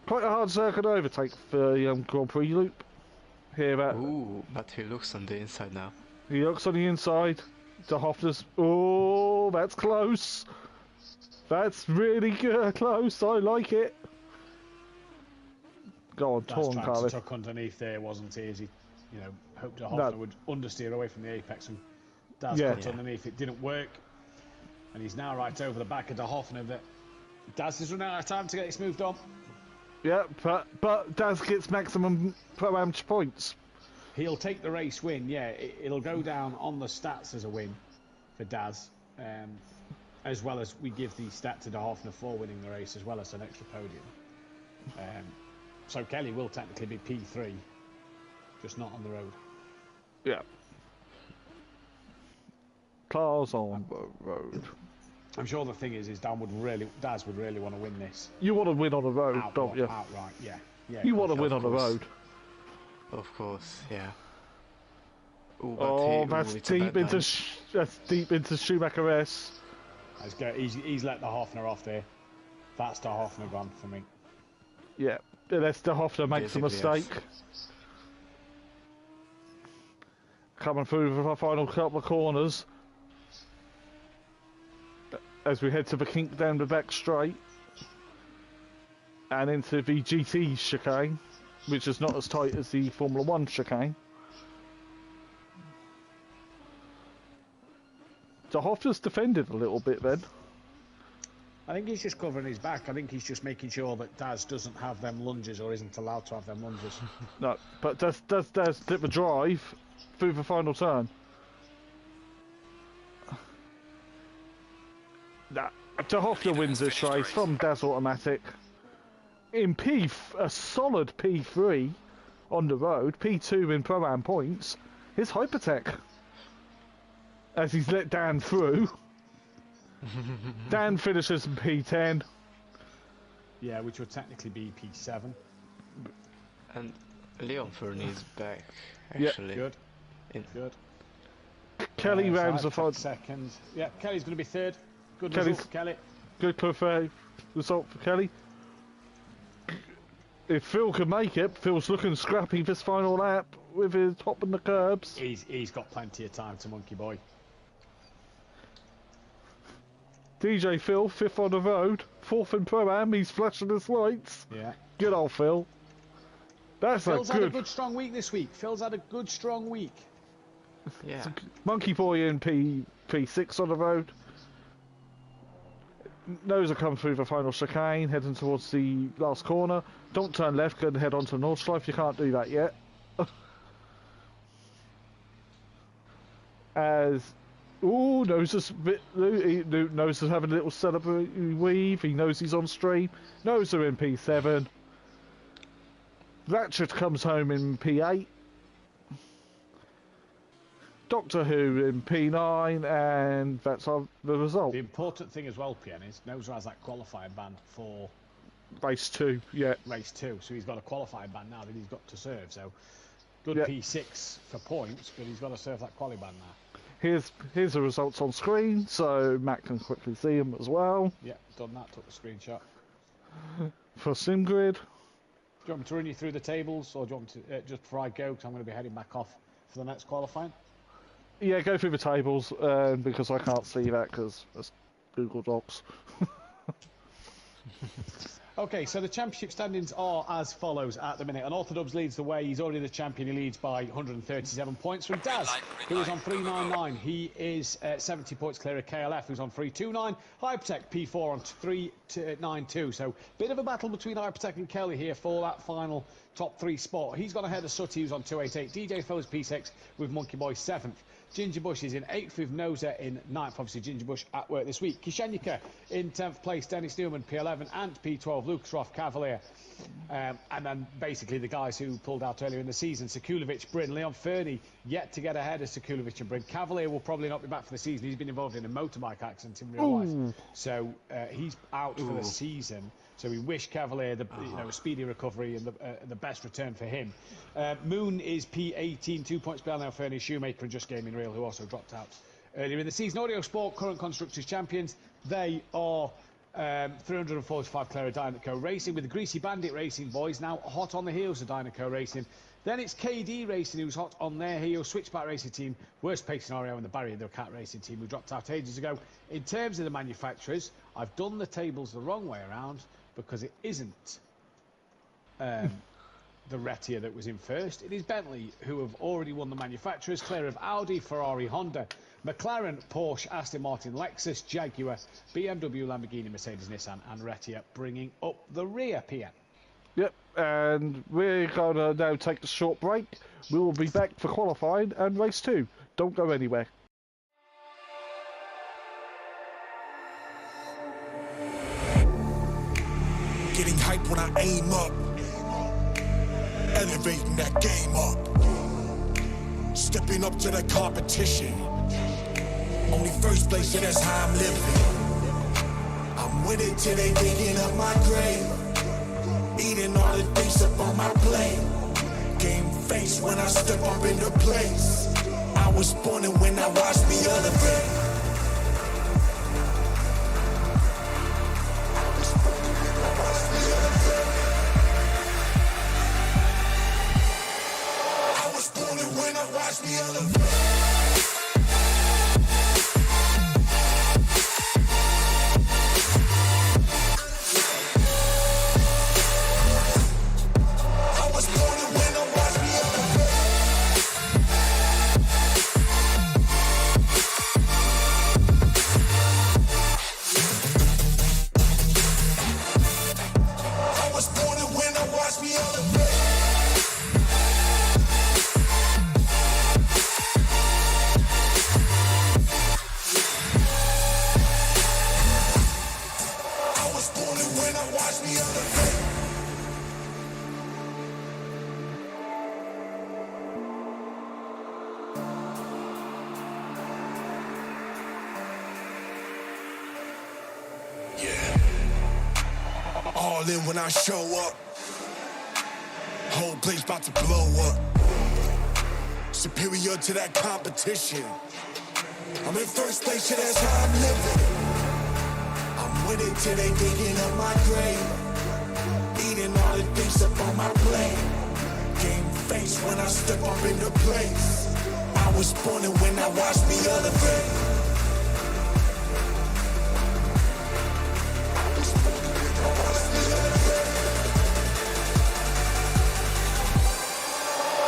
Quite a hard circuit overtake for the Grand Prix loop. Here, Ooh, but he looks on the inside now. He looks on the inside. De Hofner's... Oh, that's close. That's really good, close. I like it. Go on, That's torn, trying Carly. to tuck underneath there, wasn't he? As he, hoped that Hoffner would understeer away from the apex and Daz cut underneath. It didn't work. And he's now right over the back of De Hoffner. That Daz is running out of time to get this moved on. Yeah, but Daz gets maximum pro-am points. He'll take the race win, yeah. It'll go down on the stats as a win for Daz, as well as we give the stat to De Hoffner for winning the race, as well as an extra podium. So Kelly will technically be P3, just not on the road. Yeah. Cars on the road. I'm sure the thing is Daz would really want to win this. You want to win on the road, don't you? Outright, yeah. You want to win on the course. road. Of course, yeah. Ooh, That's deep into Schumacher S. He's let De Hoffner off there. That's De Hoffner gone for me. Yeah, unless De Hoffner makes a mistake. Yes. Coming through the final couple of corners. As we head to the kink down the back straight. And into the GT chicane, which is not as tight as the Formula 1 chicane. De Hoffner's defended a little bit then. I think he's just covering his back. I think he's just making sure that Daz doesn't have them lunges or isn't allowed to have them lunges. No, but does dip the drive through the final turn? Nah, De Hoffner wins this race from Daz Automatic. In a solid P3 on the road, P2 in Pro-Am points, his Hypertech. As he's let Dan through. Dan finishes in P10. Yeah, which would technically be P7. And Leon Fernie is back, actually. Good. Good. Kelly rounds the front. Second. Yeah, Kelly's going to be third. Good Kelly's result for Kelly. Good result for Kelly. If Phil can make it, Phil's looking scrappy this final lap with his top on the curbs. He's got plenty of time to Monkey Boy. DJ Phil, 5th on the road, 4th in Pro-Am, he's flashing his lights. Yeah. Good old Phil. Phil's had a good strong week this week. Phil's had a good strong week. Yeah. Monkey Boy in P6 on the road. Noser come through the final chicane, heading towards the last corner. Don't turn left, go and head onto Nordschleife. You can't do that yet. Noser's Noser's having a little celebratory weave. He knows he's on stream. Noser in P7. Ratchet comes home in P8. Doctor Who in P9, and that's the result. The important thing as well, PN, is Noser has that qualifying ban for race 2, yeah. Race 2, so he's got a qualifying ban now that he's got to serve. So good P6 for points, but he's got to serve that quali ban now. Here's the results on screen, so Matt can quickly see them as well. Yeah, done that, took the screenshot. For SimGrid. Do you want me to run you through the tables, or do you want me to, just before I go, because I'm going to be heading back off for the next qualifying? Yeah, go through the tables, because I can't see that, because it's Google Docs. Okay, so the championship standings are as follows at the minute. And Orthodox leads the way. He's already the champion. He leads by 137 points from Daz, who is on 399. He is 70 points clear of KLF, who's on 329. Hypertech P4 on 392. So bit of a battle between Hypertech and Kelly here for that final top 3 spot. He's gone ahead of Sutty, who's on 288. DJ Phil is P6 with Monkey Boy 7th. Ginger Bush is in 8th with Noser in 9th. Obviously, Ginger Bush at work this week. Kishenyika in 10th place. Dennis Newman, P11. And P12, Lucas Roth, Cavalier. And then basically the guys who pulled out earlier in the season. Sekulovic, Bryn. Leon Fernie yet to get ahead of Sekulovic and Bryn. Cavalier will probably not be back for the season. He's been involved in a motorbike accident in real life. So he's out for the season. So we wish Cavalier the a speedy recovery and the best return for him. Moon is P18, 2 points behind Leon Fernie, Shoemaker and Just Gaming Real, who also dropped out earlier in the season. Audio Sport, current Constructors Champions. They are 345 clear of Dynaco Racing, with the Greasy Bandit Racing boys now hot on the heels of Dynaco Racing. Then it's KD Racing, who's hot on their heels. Switchback Racing Team, worst pace scenario in the Barrier, the Cat Racing Team, who dropped out ages ago. In terms of the manufacturers, I've done the tables the wrong way around, because it isn't the Retia that was in first. It is Bentley who have already won the manufacturers, clear of Audi, Ferrari, Honda, McLaren, Porsche, Aston Martin, Lexus, Jaguar, BMW, Lamborghini, Mercedes, Nissan and Retia bringing up the rear, PN. Yep, and we're going to now take a short break. We will be back for qualifying and race 2. Don't go anywhere. Getting hype when I aim up, elevating that game up, stepping up to the competition. Only first place, yeah, that's how I'm living. I'm with it till they digging up my grave, eating all the things up on my plate. Game face when I step up into place. I was born and when I watched me elevate. All in when I show up, whole place about to blow up. Superior to that competition. I'm in first place, yeah, that's how I'm living. I'm with it till they digging up my grave, eating all the things up on my plate. Game face when I step up into place. I was born and when I watched me elevate. Watch me elevate.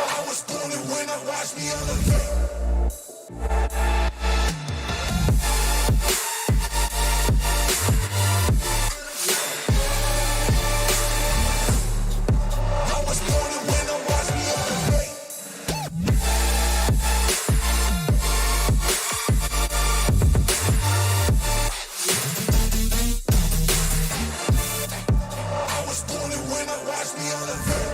I was born to win, watch me elevate. I was born to win, watch me elevate.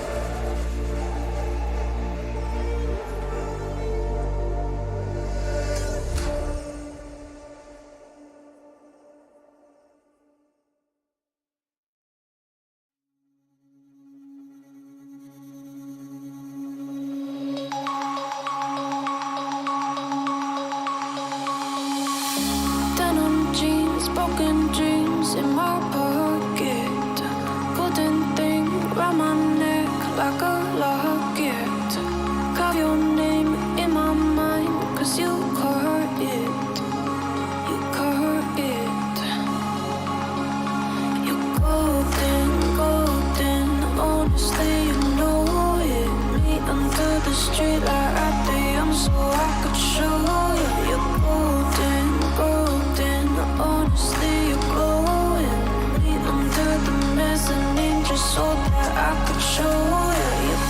Broken dreams in my pocket, golden thing round my neck like a locket. Carve your name in my mind, cause you caught it, you caught it. You're golden, golden, honestly you know it. Me under the street light at the end so I could show you. You're golden, golden, honestly you're glowing. Me under the mezzanine just so that I could show you. You're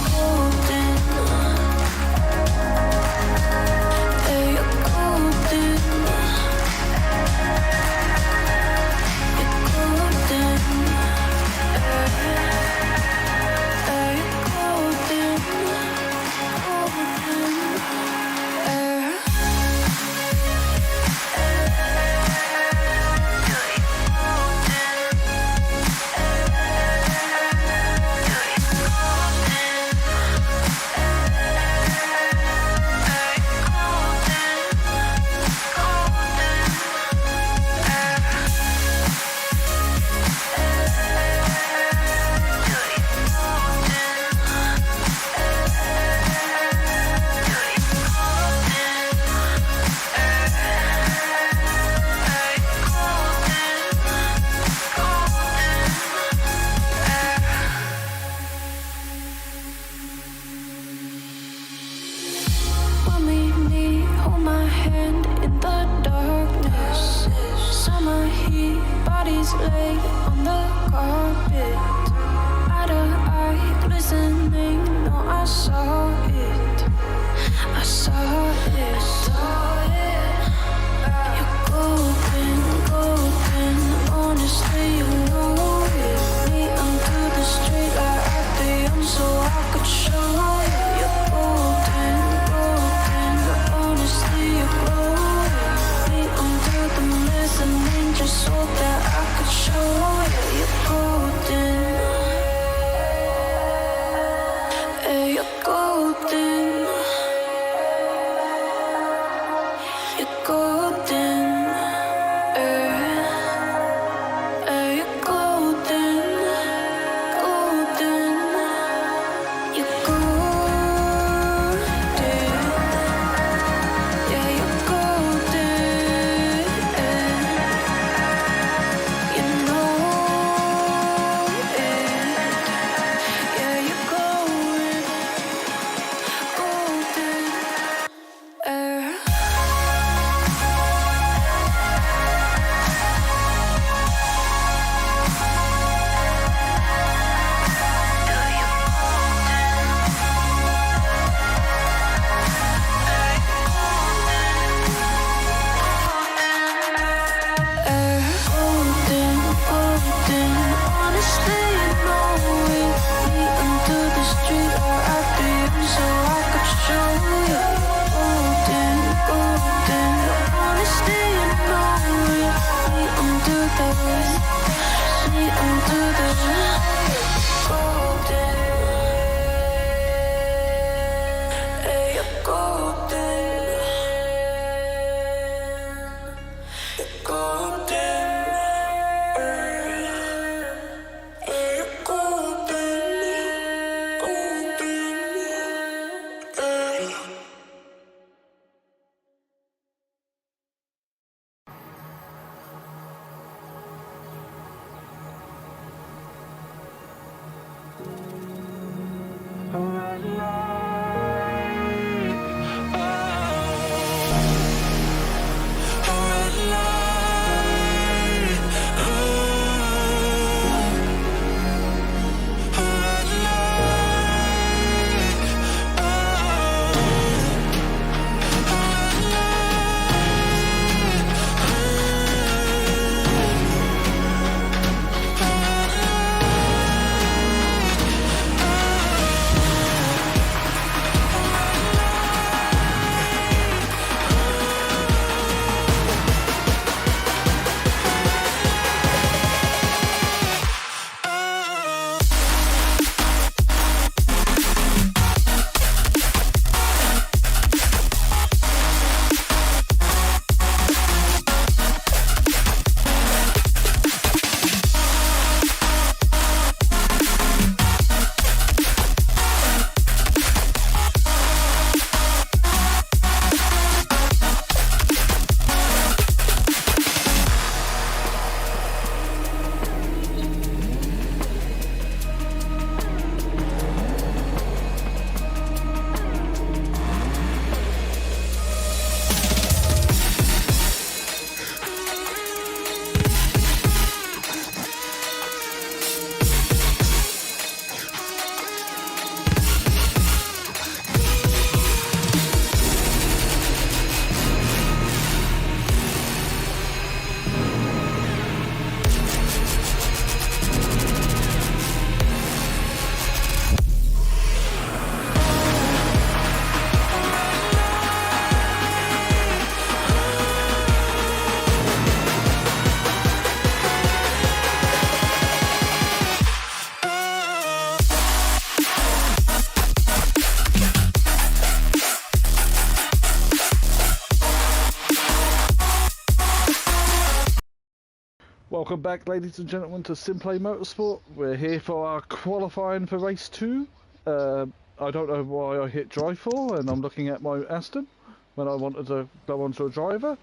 Welcome back, ladies and gentlemen, to SimPlay Motorsport. We're here for our qualifying for race 2. I don't know why I hit drive 4, and I'm looking at my Aston when I wanted to go onto a driver.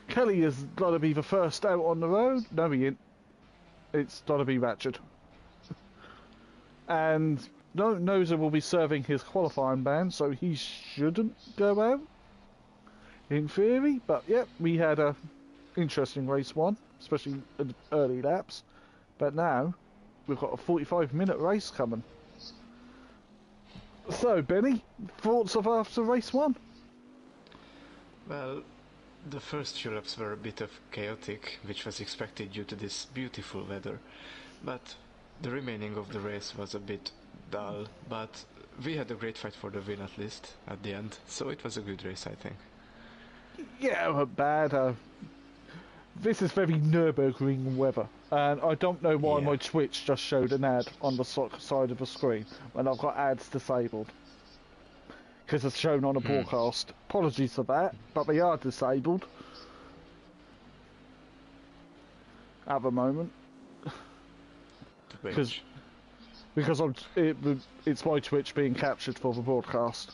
Kelly is got to be the first out on the road. No, he ain't. It's got to be Ratchet. And Noza will be serving his qualifying ban, so he shouldn't go out, in theory. But yep, we had a interesting race 1, especially in the early laps. But now we've got a 45-minute race coming. So, Benny, thoughts of after race 1? Well, the first few laps were a bit of chaotic, which was expected due to this beautiful weather. But the remaining of the race was a bit dull, but we had a great fight for the win at least at the end, so it was a good race, I think. Yeah, not bad. This is very Nurburgring weather, and I don't know why my Twitch just showed an ad on the side of the screen when I've got ads disabled. Because it's shown on a broadcast. Apologies for that, but they are disabled at the moment. Because it's my Twitch being captured for the broadcast.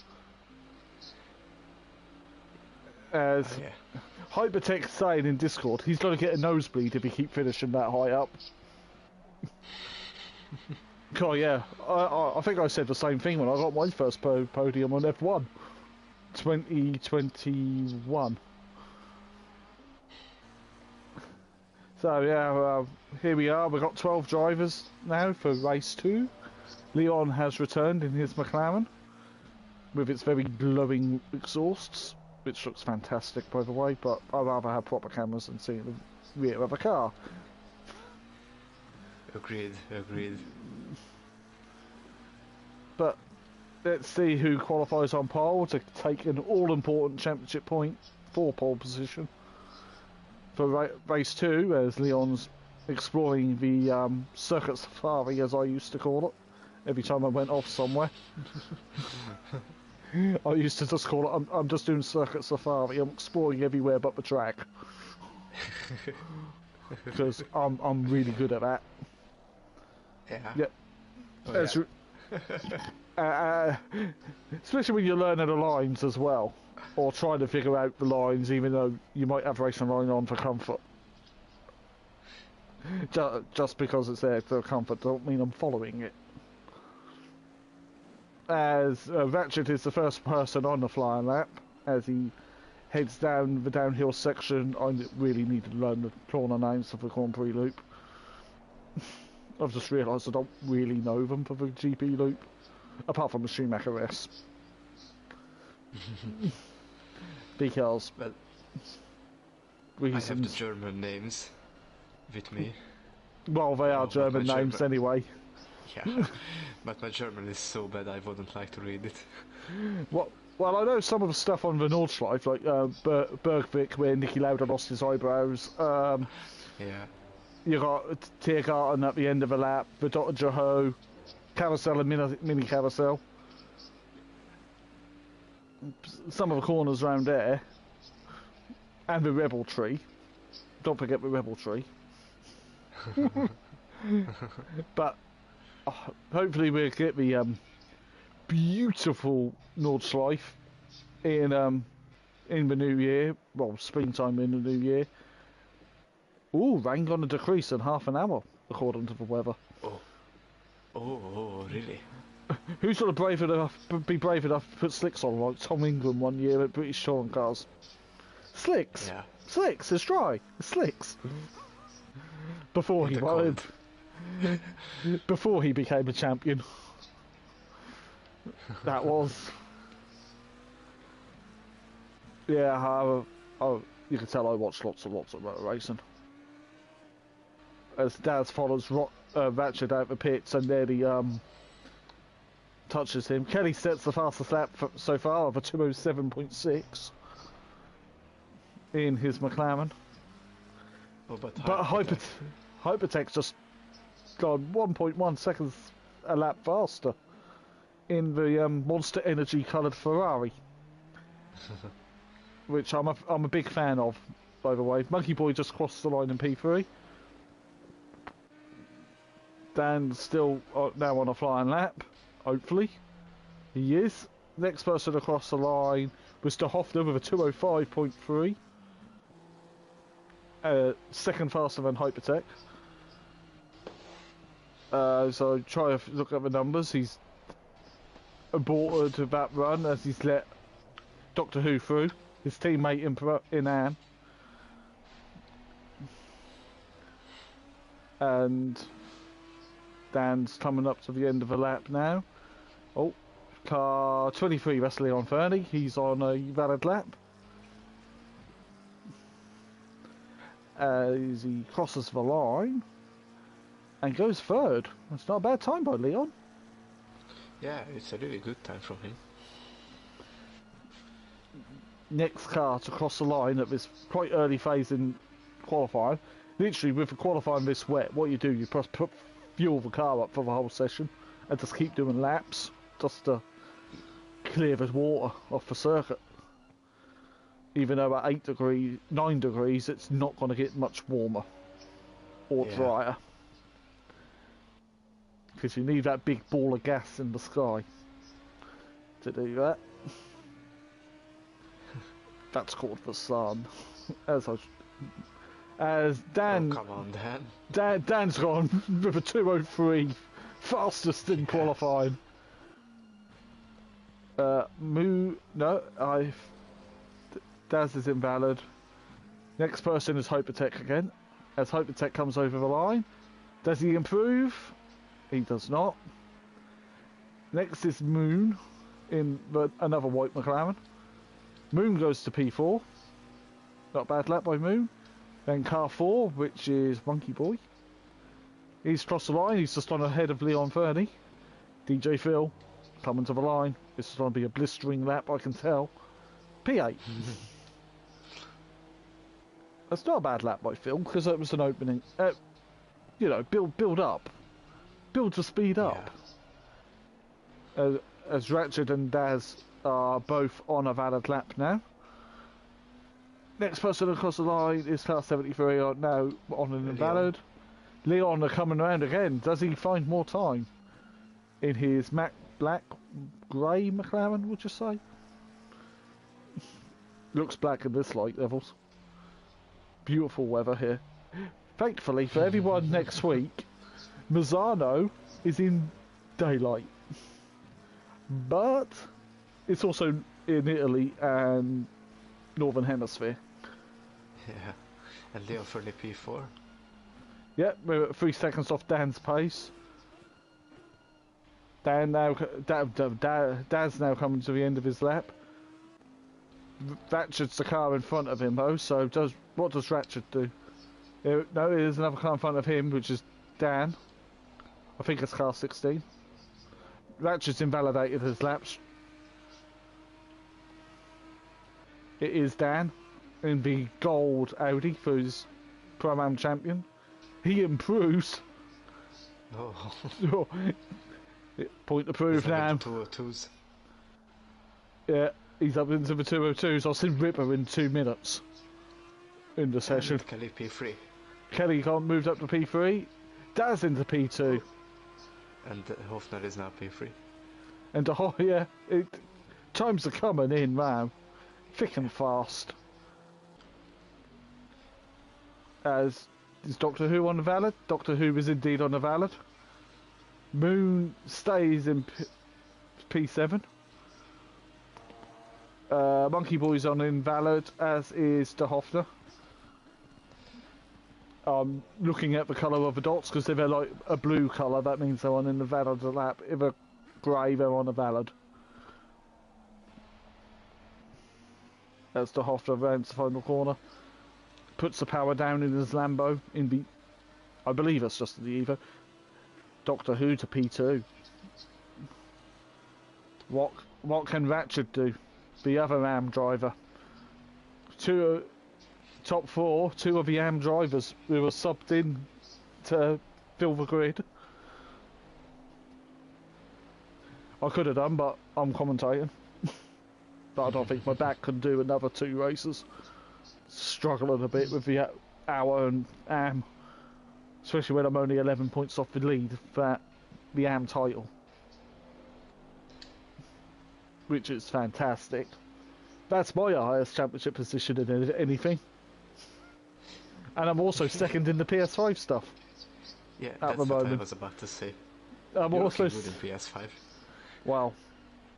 As Hypertech saying in Discord, he's got to get a nosebleed if he keep finishing that high up. Oh yeah, I think I said the same thing when I got my first podium on F1 2021. So yeah, here we are. We've got 12 drivers now for race 2. Leon has returned in his McLaren with its very glowing exhausts, which looks fantastic, by the way, but I'd rather have proper cameras than seeing the rear of a car. Agreed. But let's see who qualifies on pole to take an all-important championship point for pole position for race 2, as Leon's exploring the circuit safari, as I used to call it, every time I went off somewhere. I used to just call it, I'm just doing circuit safari, I'm exploring everywhere but the track. Because I'm really good at that. Yeah. Especially when you're learning the lines as well, or trying to figure out the lines, even though you might have racing line on for comfort. Just because it's there for comfort don't mean I'm following it. As Ratchet is the first person on the flying lap, as he heads down the downhill section. I really need to learn the corner names for the Grand Prix loop. I've just realised I don't really know them for the GP loop, apart from the Schumacher S. Because I have the German names with me. Well, they are German names anyway. Yeah, but my German is so bad I wouldn't like to read it. Well, I know some of the stuff on the Nordschleife, like Bergvik, where Niki Lauda lost his eyebrows. Yeah. You got Tiergarten at the end of the lap, the Dr. Joho, carousel and mini carousel. Some of the corners around there, and the Rebel Tree. Don't forget the Rebel Tree. But hopefully we'll get the beautiful Nordschleife in the new year. Well, springtime in the new year. Ooh, rain gonna decrease in half an hour, according to the weather. Oh, really? Who's gonna be brave enough to put slicks on like Tom Ingram one year at British Touring Cars? Slicks? Yeah. Slicks, it's dry. It's slicks. Before he became a champion. That was. Yeah, you can tell I watched lots and lots of motor racing. As Daz follows Ratchet out the pits and then he touches him. Kelly sets the fastest lap so far of a 2:07.6 in his McLaren. Oh, but Hypertech's just gone 1.1 seconds a lap faster in the Monster Energy coloured Ferrari, which I'm a big fan of. by the way. Monkey Boy just crossed the line in P3. Dan's still now on a flying lap, hopefully. He is. Next person across the line was De Hofner with a 205.3. Second faster than Hypertech. So try to look at the numbers. He's aborted that run as he's let Doctor Who through, his teammate in Anne. And Dan's coming up to the end of the lap now. Oh, car 23, that's Leon Fernie. He's on a valid lap. As he crosses the line and goes third. It's not a bad time by Leon. Yeah, it's a really good time from him. Next car to cross the line at this quite early phase in qualifying. Literally, with the qualifying this wet, what you do, you put fuel the car up for the whole session and just keep doing laps just to clear the water off the circuit. Even though at 9 degrees, it's not going to get much warmer or drier. Because you need that big ball of gas in the sky to do that. That's called the sun. As Dan... Oh, come on, Dan. Dan's gone with a 203, fastest in qualifying. Daz is invalid. Next person is Hypertech again. As Hypertech comes over the line. Does he improve? He does not. Next is Moon in another white McLaren. Moon goes to P4. Not a bad lap by Moon. Then car 4, which is Monkey Boy. He's crossed the line. He's just on ahead of Leon Fernie. DJ Phil coming to the line. This is going to be a blistering lap, I can tell. P8. That's not a bad lap by Phil, because it was an opening. You know, build up. Build to speed up. Yeah. As Ratchet and Daz are both on a valid lap now. Next person across the line is car 73, now on an invalid. Leon are coming around again. Does he find more time in his matte black grey McLaren, would you say? Looks black in this light levels. Beautiful weather here. Thankfully for everyone next week, Mazzano is in daylight. But it's also in Italy and Northern Hemisphere. Yeah, and Leo for the P4. Yep, we're at 3 seconds off Dan's pace. Dan's now coming to the end of his lap. Ratchet's the car in front of him though, so what does Ratchet do? No, there's another car in front of him, which is Dan. I think it's car 16. Ratchet's invalidated his laps. It is Dan in the gold Audi for his Pro-Am champion. He improves. Oh. Point to prove now. 202s. Yeah, he's up into the 202s. I'll see Ripper in 2 minutes in the session. And Kelly P3. Kelly can't move up to P3. Daz into P2. And Hofner is now P3. And yeah, times are coming in, man. Thick and fast. As is Doctor Who on the valid? Doctor Who is indeed on the valid. Moon stays in P7. Monkey Boy's on invalid, as is De Hofner. Looking at the colour of the dots, because if they're like a blue colour, that means they're on in the valid lap. If they're grey, they're on a valid. As De Hofner rounds the final corner. Puts the power down in his Lambo in the... I believe it's just the Evo. Doctor Who to P2. What can Ratchet do? The other AM driver. Top 4, 2 of the AM drivers who were subbed in to fill the grid. I could have done, but I'm commentating. But I don't think my back could do another 2 races. struggling a bit with the hour and AM, especially when I'm only 11 points off the lead for the AM title, which is fantastic. That's my highest championship position in anything, and I'm also second in the PS5 stuff. Yeah, at that's the what I moment. was about to say. I'm You're also looking good in PS5. well,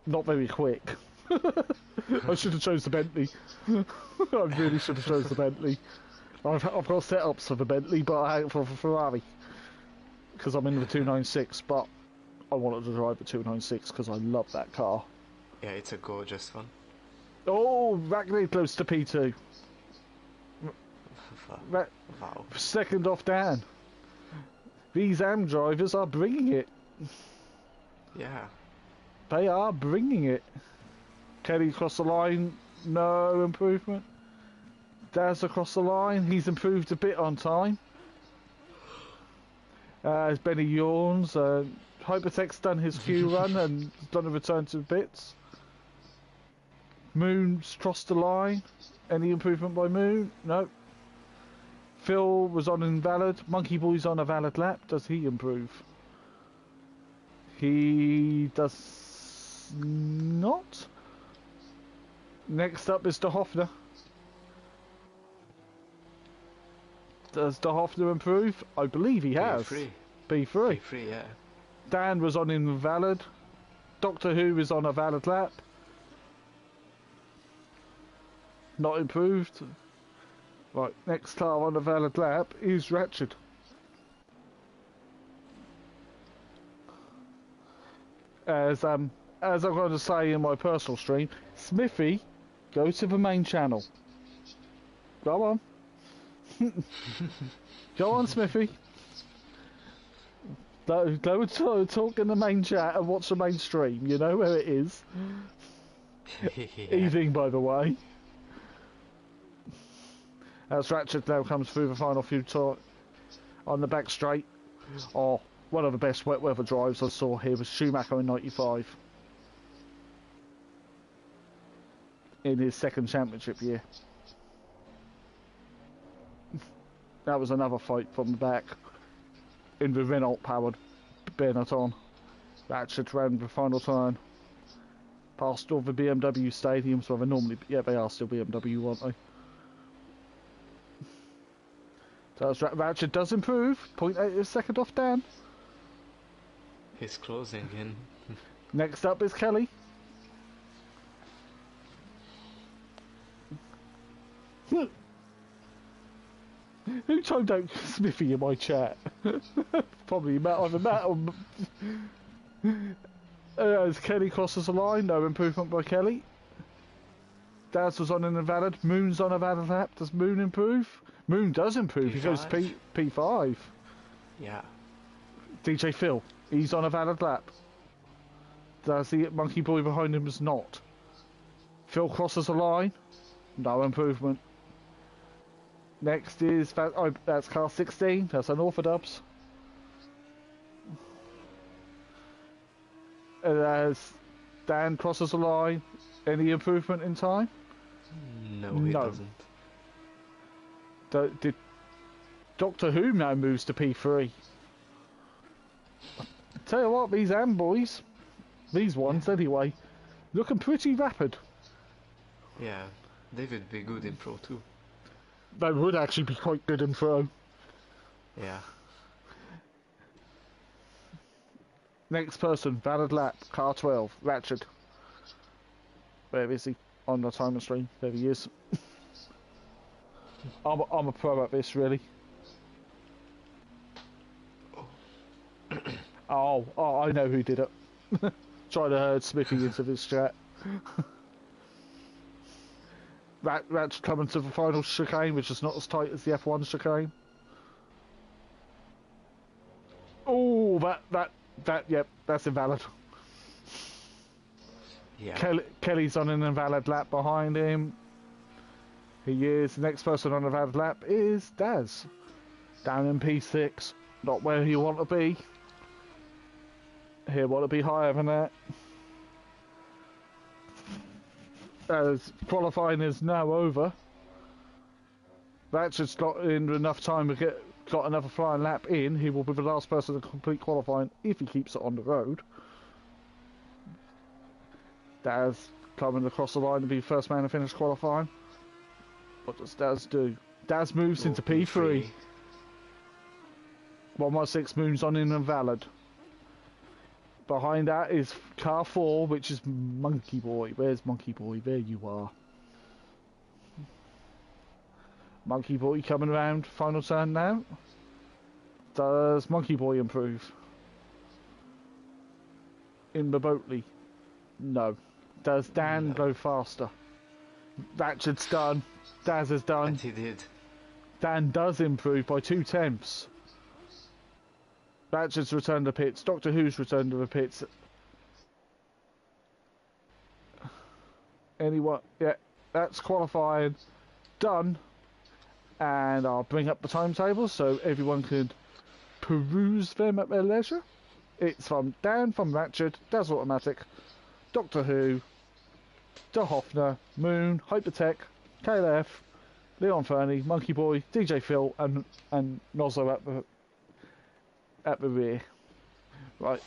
not very quick. I should have chose the Bentley. I really should have chose the Bentley. I've got setups for the Bentley, but I hate for Ferrari because I'm in the 296. But I wanted to drive the 296 because I love that car. Yeah, it's a gorgeous one. Oh, Ragnar close to P2. Wow. Second off Dan. These AM drivers are bringing it. Yeah. They are bringing it. Kelly across the line, no improvement. Daz across the line, he's improved a bit on time. As Benny yawns, Hypertech's done his Q run and done a return to bits. Moon's crossed the line. Any improvement by Moon? No. Phil was on invalid. Monkey Boy's on a valid lap. Does he improve? He does not. Next up is De Hoffner. Does De Hoffner improve? I believe he has. P3. P3. P3, yeah. Dan was on invalid. Doctor Who is on a valid lap. Not improved. Right, next car on a valid lap is Ratchet. As I'm going to say in my personal stream, Smithy, go to the main channel. Go on. Go on, Smithy. Go and talk in the main chat and watch the main stream. You know where it is. Yeah. Evening, by the way. As Ratchet now comes through the final few on the back straight. Oh, one of the best wet weather drives I saw here was Schumacher in '95. In his second championship year. That was another fight from the back. In the Renault powered Benetton. Ratchet ran the final turn. Past all the BMW stadiums where they normally, yeah, they are still BMW, aren't they? So Ratchet does improve. 0.8 is second off Dan. He's closing in. Next up is Kelly. Who told out Smithy in my chat? Probably either Matt or... as Kelly crosses the line, no improvement by Kelly. Daz was on an invalid. Moon's on a valid lap. Does Moon improve? Moon does improve. He goes P5. Yeah. DJ Phil, he's on a valid lap. Does the Monkey Boy behind him is not. Phil crosses the line. No improvement. Next is that's car 16. That's an Orthodubs. As Dan crosses the line, any improvement in time? No, he No. doesn't. Did Doctor Who now moves to P3? Tell you what, these AM boys, these ones anyway, looking pretty rapid. Yeah, they would be good in Pro too. They would actually be quite good in Pro. Yeah. Next person, valid lap, car 12, Ratchet. Where is he? On the timer stream. There he is. I'm a pro at this, really. Oh, I know who did it. Trying to herd Smithy into this chat. Ratchet coming to the final chicane, which is not as tight as the F1 chicane. Oh, yep, that's invalid. Yeah. Kelly's on an invalid lap behind him. He is. The next person on a valid lap is Daz. Down in P6. Not where you want to be. Here want to be higher than that. As qualifying is now over. Ratchet's got in enough time to got another flying lap in. He will be the last person to complete qualifying if he keeps it on the road. Daz coming across the line to be the first man to finish qualifying. What does Daz do? Daz moves into P3. 116 moves on in invalid. Behind that is car 4, which is Monkey Boy. Where's Monkey Boy? There you are. Monkey Boy coming around, final turn now. Does Monkey Boy improve? In remotely? No. Does Dan go faster? Ratchet's done. Daz is done. And he did. Dan does improve by 2/10. Ratchet's returned to the pits. Doctor Who's returned to the pits. Anyone? Yeah, that's qualifying done. And I'll bring up the timetable so everyone can peruse them at their leisure. It's from Dan, from Ratchet, Daz Automatic, Doctor Who, De Hoffner, Moon, Hypertech, KLF, Leon Fernie, Monkey Boy, DJ Phil, and Nozzo at the rear. Right,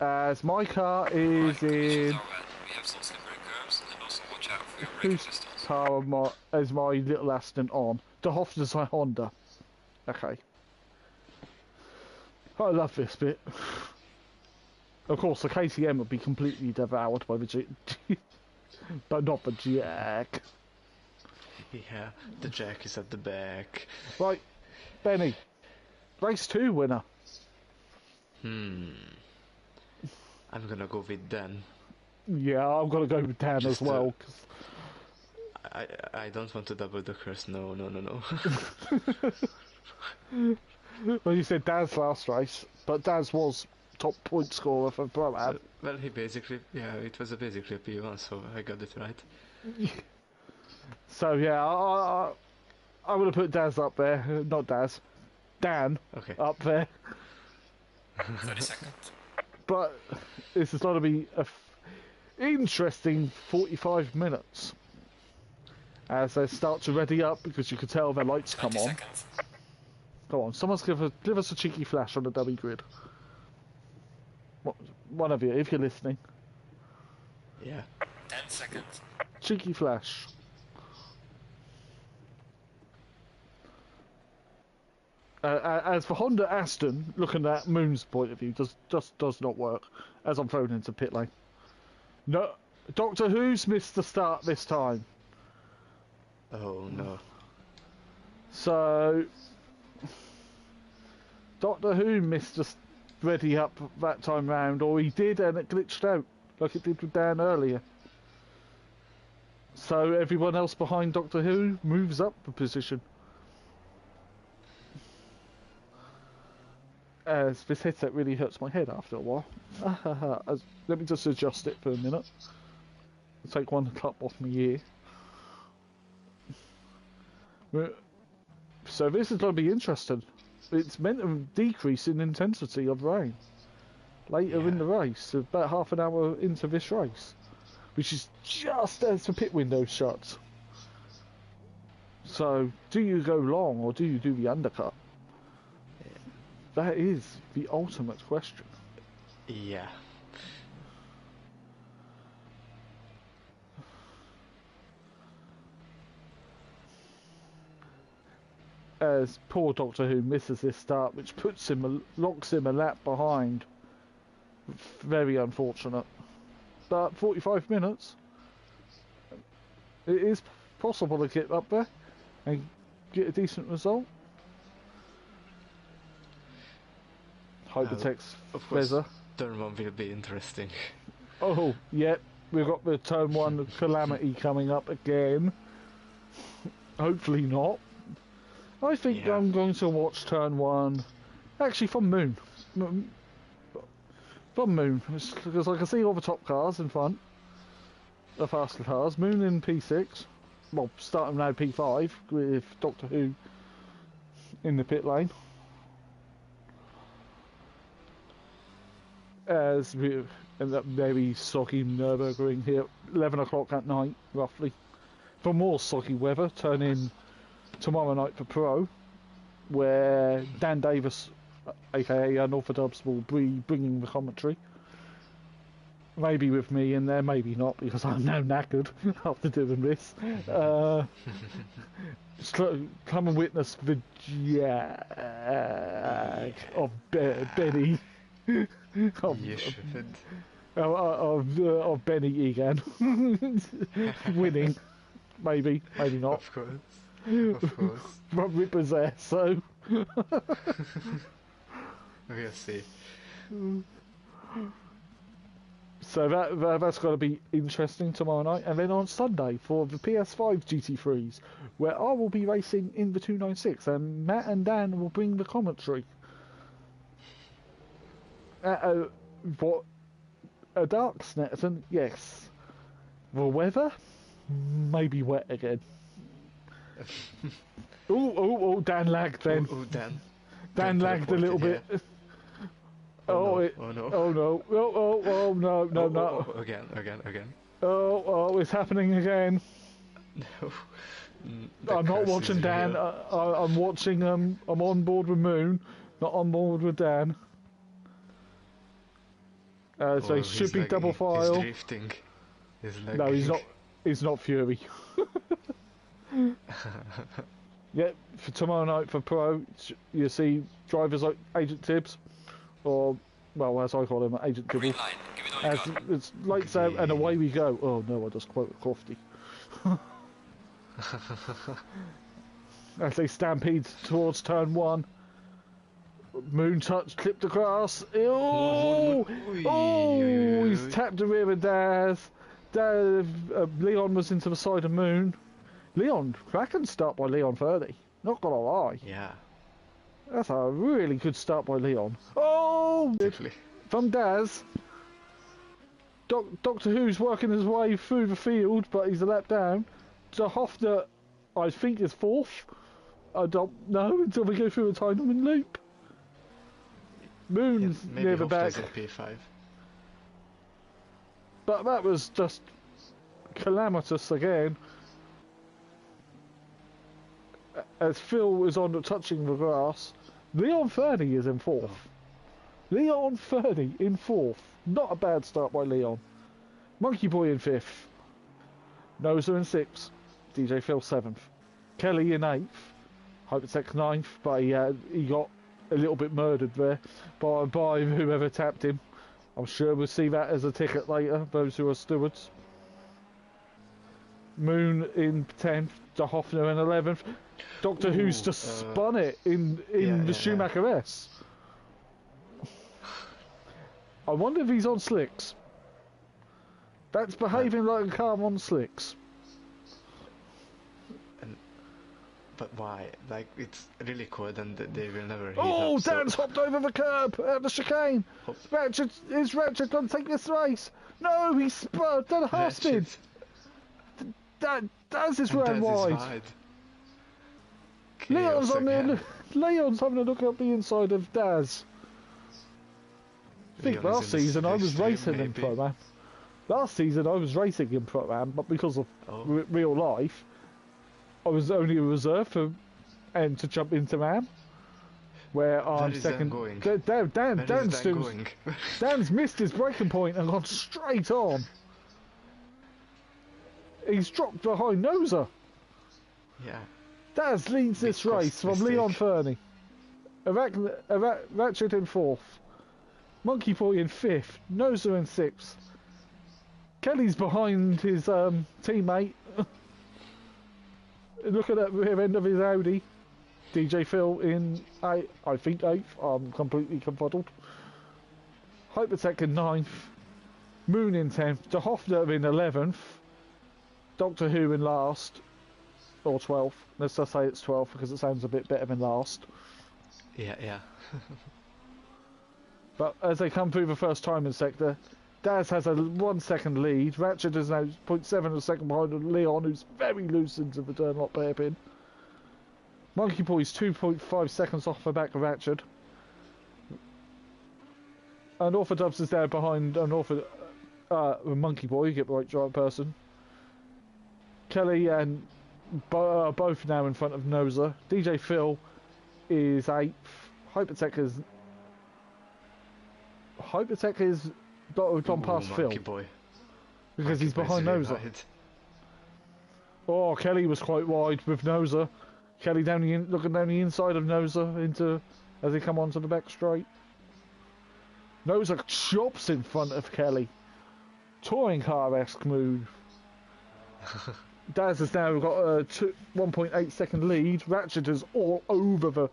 as my car is in. We have some slippery curves, and also watch out for your braking Whose systems. car is my little Aston on? De Hoffner's my Honda. Okay. I love this bit. Of course, the KTM would be completely devoured by the G, but not the Jack. Yeah, the jack is at the back. Right, Benny, race 2 winner. I'm gonna go with Dan. Yeah, I'm gonna go with Dan Just as well. 'Cause I don't want to double the curse. No. well, you said Dan's last race, but Dan's was top point scorer for Pro-Am. Well, he basically, yeah, it was basically a P1, so I got it right. So yeah, I'm gonna put Daz up there. Not Daz, Dan Okay. up there. 30 seconds. But this is going to be a interesting 45 minutes as they start to ready up because you can tell their lights come 20 on. seconds. Come on, someone's give us a cheeky flash on the dummy grid. One of you, if you're listening. Yeah. 10 seconds. Cheeky flash. As for Honda Aston, looking at Moon's point of view, does not work. As I'm thrown into pit lane. No, Doctor Who's missed the start this time. Oh no. So Doctor Who missed just ready up that time round, or he did and it glitched out like it did with Dan earlier. So everyone else behind Doctor Who moves up a position. As this headset really hurts my head after a while. Let me just adjust it for a minute. I'll take one cup off my ear. So this is going to be interesting. It's meant to decrease in intensity of rain later in the race, about half an hour into this race, which is just as the pit window shuts. So, do you go long or do you do the undercut? That is the ultimate question. Yeah. As poor Doctor Who misses this start, which locks him a lap behind. Very unfortunate. But 45 minutes. It is possible to get up there and get a decent result. Hypertext Of course, Fezzer. turn 1 will be interesting. Oh, yep. We've got the turn 1 calamity coming up again. Hopefully not. I think Yeah. I'm going to watch turn 1. Actually, from Moon. From Moon. Because I can see all the top cars in front. The faster cars. Moon in P6. Well, starting now P5 with Doctor Who in the pit lane. As we end up very soggy Nurburgring here, 11 o'clock at night, roughly. For more soggy weather, turn in tomorrow night for Pro, where Dan Davis, aka Unorthodox, will be bringing the commentary. Maybe with me in there, maybe not, because I'm now knackered after doing this. Come and witness the jag of Benny. You should. Of Benny Egan winning. Maybe not. Of course. Rob Ripper's there, so We'll see. So that's got to be interesting tomorrow night. And then on Sunday for the PS5 GT3s, where I will be racing in the 296 and Matt and Dan will bring the commentary. What? A dark Snetterton? Yes. The weather? Maybe wet again. Oh, Dan lagged then. Oh, Dan. Dan lagged a little bit. Oh no. Oh no. Oh no. Oh, again. Oh, it's happening again. No. I'm not watching Dan. I'm watching. I'm on board with Moon, not on board with Dan. So he should be double file. He's drifting. No, he's not. He's not Fury. Yep. For tomorrow night for Pro, you see drivers like Agent Tibbs, or well, as I call him, Agent Green Dibble. line. Give it all you As got. it's lights out and away we go. Oh no, I just quoted Crofty. As they stampede towards turn 1. Moon touch, clipped the grass. Oh, he's tapped the rear of Daz. Leon was into the side of Moon. Leon, cracking start by Leon 30. Not gonna lie. Yeah. That's a really good start by Leon. Oh, Definitely. from Daz. Doctor Who's working his way through the field, but he's a lap down. To Hofner, I think is 4th. I don't know until we go through a Tideman loop. Moon's Maybe near the back. Hofstad's in P5. But that was just calamitous again. As Phil was on touching the grass, Leon Fernie is in 4th. Leon Fernie in 4th. Not a bad start by Leon. Monkey Boy in 5th. Noser in 6th. DJ Phil 7th. Kelly in 8th. Hypertech 9th, but he got a little bit murdered there by whoever tapped him. I'm sure we'll see that as a ticket later, those who are stewards. Moon in 10th, De Hoffner in 11th. Doctor Who's just spun it in the Schumacher S. I wonder if he's on slicks. That's behaving like a car on slicks. But why? Like, it's really cold and they will never heat Oh, up, so- Dan's hopped over the curb at the chicane. Is Ratchet going to take this race? No, he's spun, done a half spin. Daz is And ran Daz is wide. Chaos Leon's on again. there. Leon's having a look at the inside of Daz. I think Leon is last in the season I was stream, racing in maybe. Pro-Am. Last season I was racing in Pro-Am, but because of real life, I was only a reserve for and to jump into Am, where I'm is second. Dan going? Dan's going? Dan's missed his braking point and gone straight on. He's dropped behind Noser. Yeah. Daz leads this Big cost race from mistake. Leon Fernie. Ratchet in 4th. Monkey Boy in 5th. Noser in 6th. Kelly's behind his teammate. Look at that rear end of his Audi. DJ Phil in, I think 8th. I'm completely confuddled. Hypertech in 9th. Moon in 10th. De Hoffner in 11th. Doctor Who in last. Or 12th. Let's just say it's 12th because it sounds a bit better than last. Yeah. But as they come through the first timing sector, Daz has a 1 second lead. Ratchet is now 0.7 of a second behind Leon, who's very loose into the turn lot hairpin. Monkey Boy's 2.5 seconds off the back of Ratchet. And Orthodubs is there behind Monkey Boy, you get the right person. Kelly and both now in front of Noza. DJ Phil is 8th. Hypertech is gone past Phil Monkey boy. because he's Monkey boy's behind really Noza. wide. Oh, Kelly was quite wide with Noza. Kelly looking down the inside of Noza as he come onto the back straight. Noza chops in front of Kelly. Touring car-esque move. Daz has now got a 1.8 second lead. Ratchet is all over the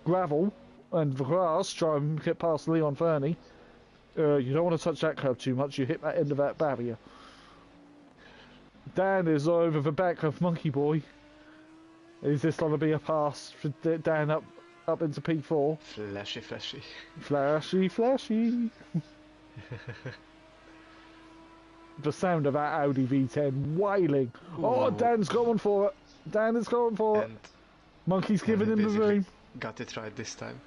gravel and the grass, trying to get past Leon Fernie. You don't want to touch that curb too much, you hit that end of that barrier. Dan is over the back of Monkey Boy. Is this going to be a pass for Dan up into P4? Flashy, flashy. Flashy, flashy. The sound of that Audi V10 wailing. Oh, Dan's going for it. Dan is going for it. Monkey's giving him the room. Got it right this time.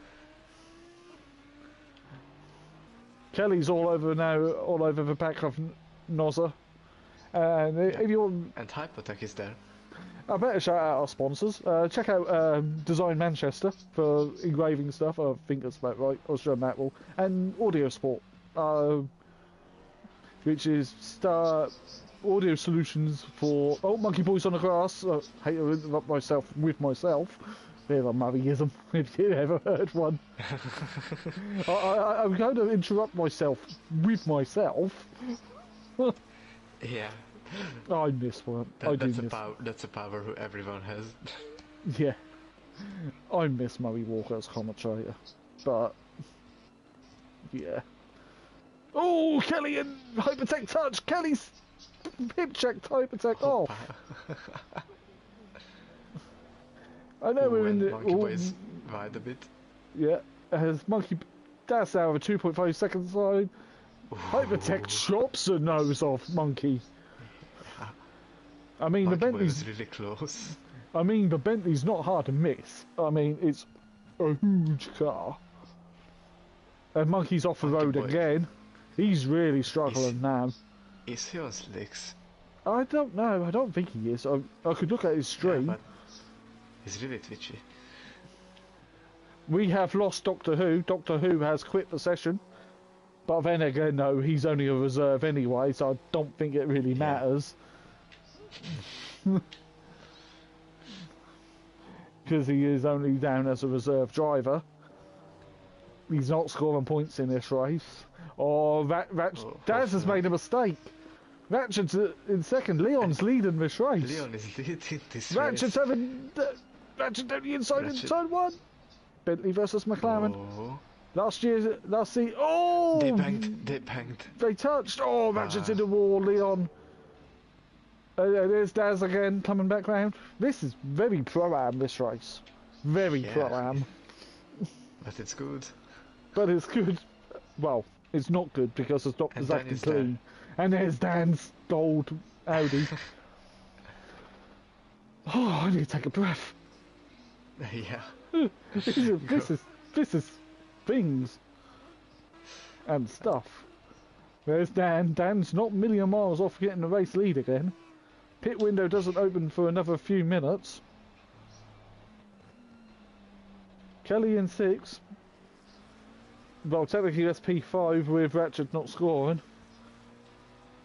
Kelly's all over the back of Noza. And if you want, And Hypotech is there. I better shout out our sponsors. Check out Design Manchester for engraving stuff. I think that's about right. Australian Mackerel. And Audio Sport, which is audio solutions for... Oh, Monkey Boy's on the grass. I hate to interrupt myself with myself. Bit of a Murrayism, if you ever heard one. I'm going to interrupt myself with myself. Yeah. I miss one. That's a power who everyone has. Yeah. I miss Murray Walker as commentator. But... yeah. Oh, Kelly and Hypertech touch! Kelly's hip checked Hypertech off! I know we're in the... Monkey Boy's wide a bit. Yeah, as Monkey... That's out of a 2.5 second side. Hypertech chops the nose off Monkey. I mean, Monkey the Boy Bentley's... was really close. I mean, the Bentley's not hard to miss. I mean, it's a huge car. And Monkey's off the road Boy. again. He's really struggling now. Is he on slicks? I don't know. I don't think he is. I could look at his stream. Yeah, but he's really twitchy. We have lost Doctor Who. Doctor Who has quit the session. But then again, no, he's only a reserve anyway, so I don't think it really matters. Because he is only down as a reserve driver. He's not scoring points in this race. Oh, Daz has made a mistake. Ratchet's in second. Leon's leading this race. Leon is leading this Ratchet's race. having... Ratchet down the inside in Ratchet. turn 1. Bentley versus McLaren. Oh. Last season... Oh! They banged. They touched. Oh, Ratchet's in the wall, Leon. There's Daz again, coming back round. This is very pro-am, this race. Very pro-am. But it's good. But it's good. Well, it's not good because it's not exactly is clean. And there's Dan's gold Audi. Oh, I need to take a breath. Yeah. This is things and stuff. There's Dan. Dan's not a million miles off getting the race lead again. Pit window doesn't open for another few minutes. Kelly in 6. Well, technically that's P5 with Ratchet not scoring.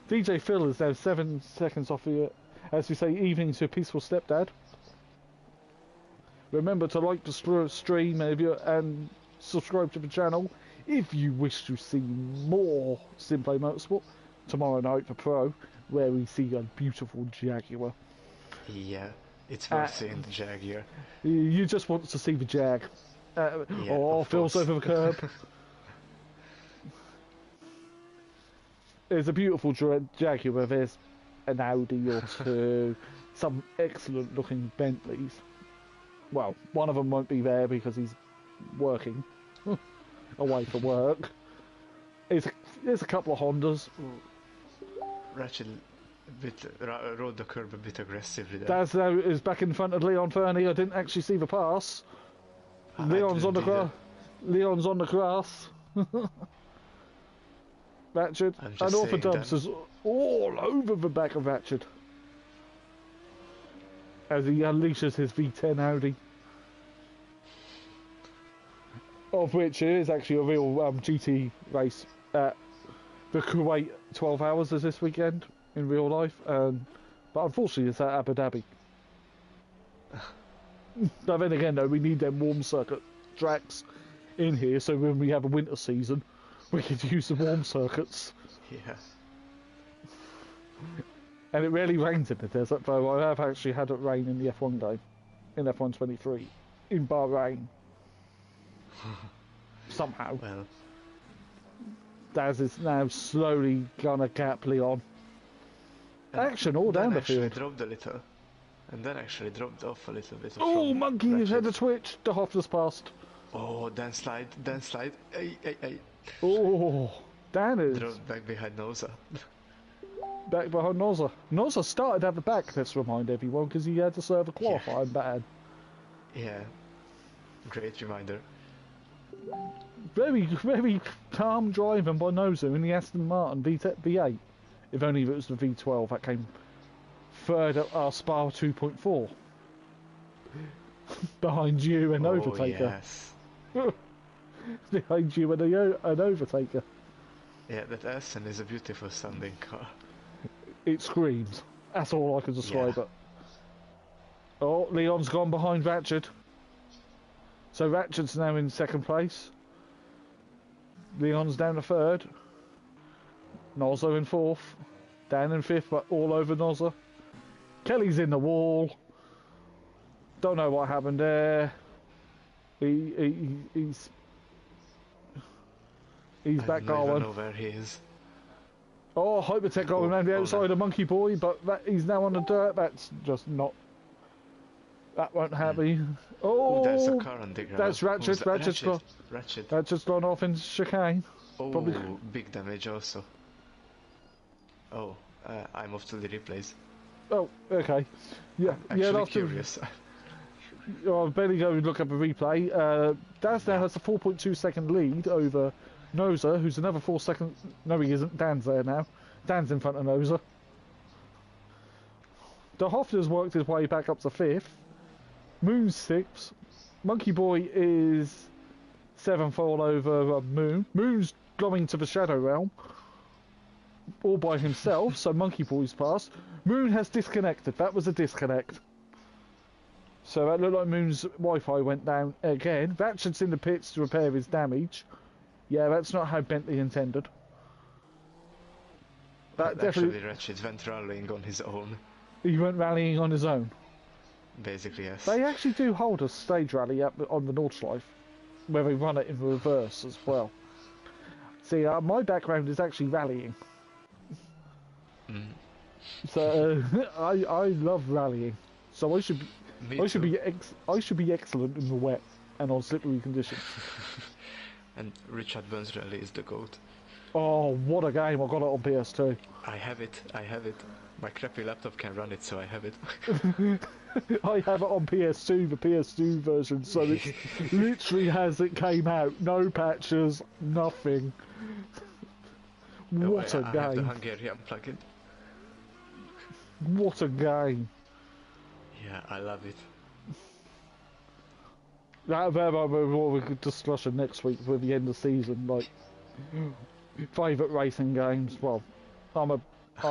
DJ Phil is now 7 seconds off the, as we say, evening to Peaceful Stepdad. Remember to like the stream and subscribe to the channel if you wish to see more SimPlay Motorsport tomorrow night for Pro, where we see a beautiful Jaguar. Yeah, it's worth seeing the Jag here. You just want to see the Jag. Phil's over the curb. There's a beautiful Jaguar. There's an Audi or two, some excellent looking Bentleys. Well, one of them won't be there because he's working away for work. There's a couple of Hondas. Ratchet rode the curb a bit aggressively there. Daz now is back in front of Leon Fernie. I didn't actually see the pass. Leon's on the grass. Leon's on the grass. Ratchet and Orthodubs is all over the back of Ratchet. as he unleashes his V10 Audi. Of which it is actually a real GT race at the Kuwait 12 Hours is this weekend in real life, but unfortunately it's at Abu Dhabi. But then again though, we need them warm circuit tracks in here, so when we have a winter season we could use the warm circuits. Yeah. And it rarely rains in the desert, though I have actually had it rain in the F1 game, in F1 23, in Bahrain. Somehow. Well. Daz is now slowly gonna gap Leon. Action all down the field. Dropped a little. And then actually dropped off a little bit. Oh, from Monkey Ratchet. had a twitch. The Hoffler's passed. Oh, then slide. Hey. Oh, Dan is Dropped back behind Noza. back behind Nozza. Nozza started at the back, let's remind everyone, because he had to serve a qualifying bad. Yeah. Great reminder. Very, very calm driving by Nozza in the Aston Martin V8. If only it was the V12 that came third at our Spa 2.4. Behind you and Overtaker. Yes. Behind you and an Overtaker. Yeah, that Assetto is a beautiful sounding car. It screams. That's all I can describe it. Oh, Leon's gone behind Ratchet. So Ratchet's now in second place. Leon's down to third. Nozzo in fourth. Dan in fifth, but all over Nozzo. Kelly's in the wall. Don't know what happened there. He's back I don't going. know where he is. Oh, Hypertech going around the outside no. of Monkey Boy, but he's now on the dirt. That's just not. That won't happen. Oh, There's a car on the ground. that's Ratchet. Ratchet. Ratchet's gone off in chicane. Oh, Probably- big damage also. Oh, I'm off to the replays. Oh, okay. Yeah, Actually yeah. After, curious. I'll barely go and look up a replay. Daz now has a 4.2 second lead over Noza, who's another 4 seconds. No, he isn't. Dan's there now. Dan's in front of Noza. De Hoffner's worked his way back up to fifth. Moon's sixth. Monkey Boy is seventh all over Moon. Moon's going to the Shadow Realm all by himself, so Monkey Boy's passed. Moon has disconnected. That was a disconnect. So that looked like Moon's Wi-Fi went down again. Ratchet's in the pits to repair his damage. Yeah, that's not how Bentley intended. That definitely. Actually, Ratchet went rallying on his own. He went rallying on his own. Basically, yes. They actually do hold a stage rally up on the Nordschleife, where they run it in reverse as well. See, my background is actually rallying. So I love rallying. So I should be. Me I should too. be excellent in the wet and on slippery conditions. And Richard Burns Rally is the GOAT. Oh, what a game! I got it on PS2. I have it. My crappy laptop can run it, so I have it. I have it on PS2, the PS2 version, so it's literally as it came out. No patches, nothing. What a I have the game! Hungarian plugin. What a game! Yeah, I love it. That what we could discuss next week with the end of season, like favourite racing games. Well, I'll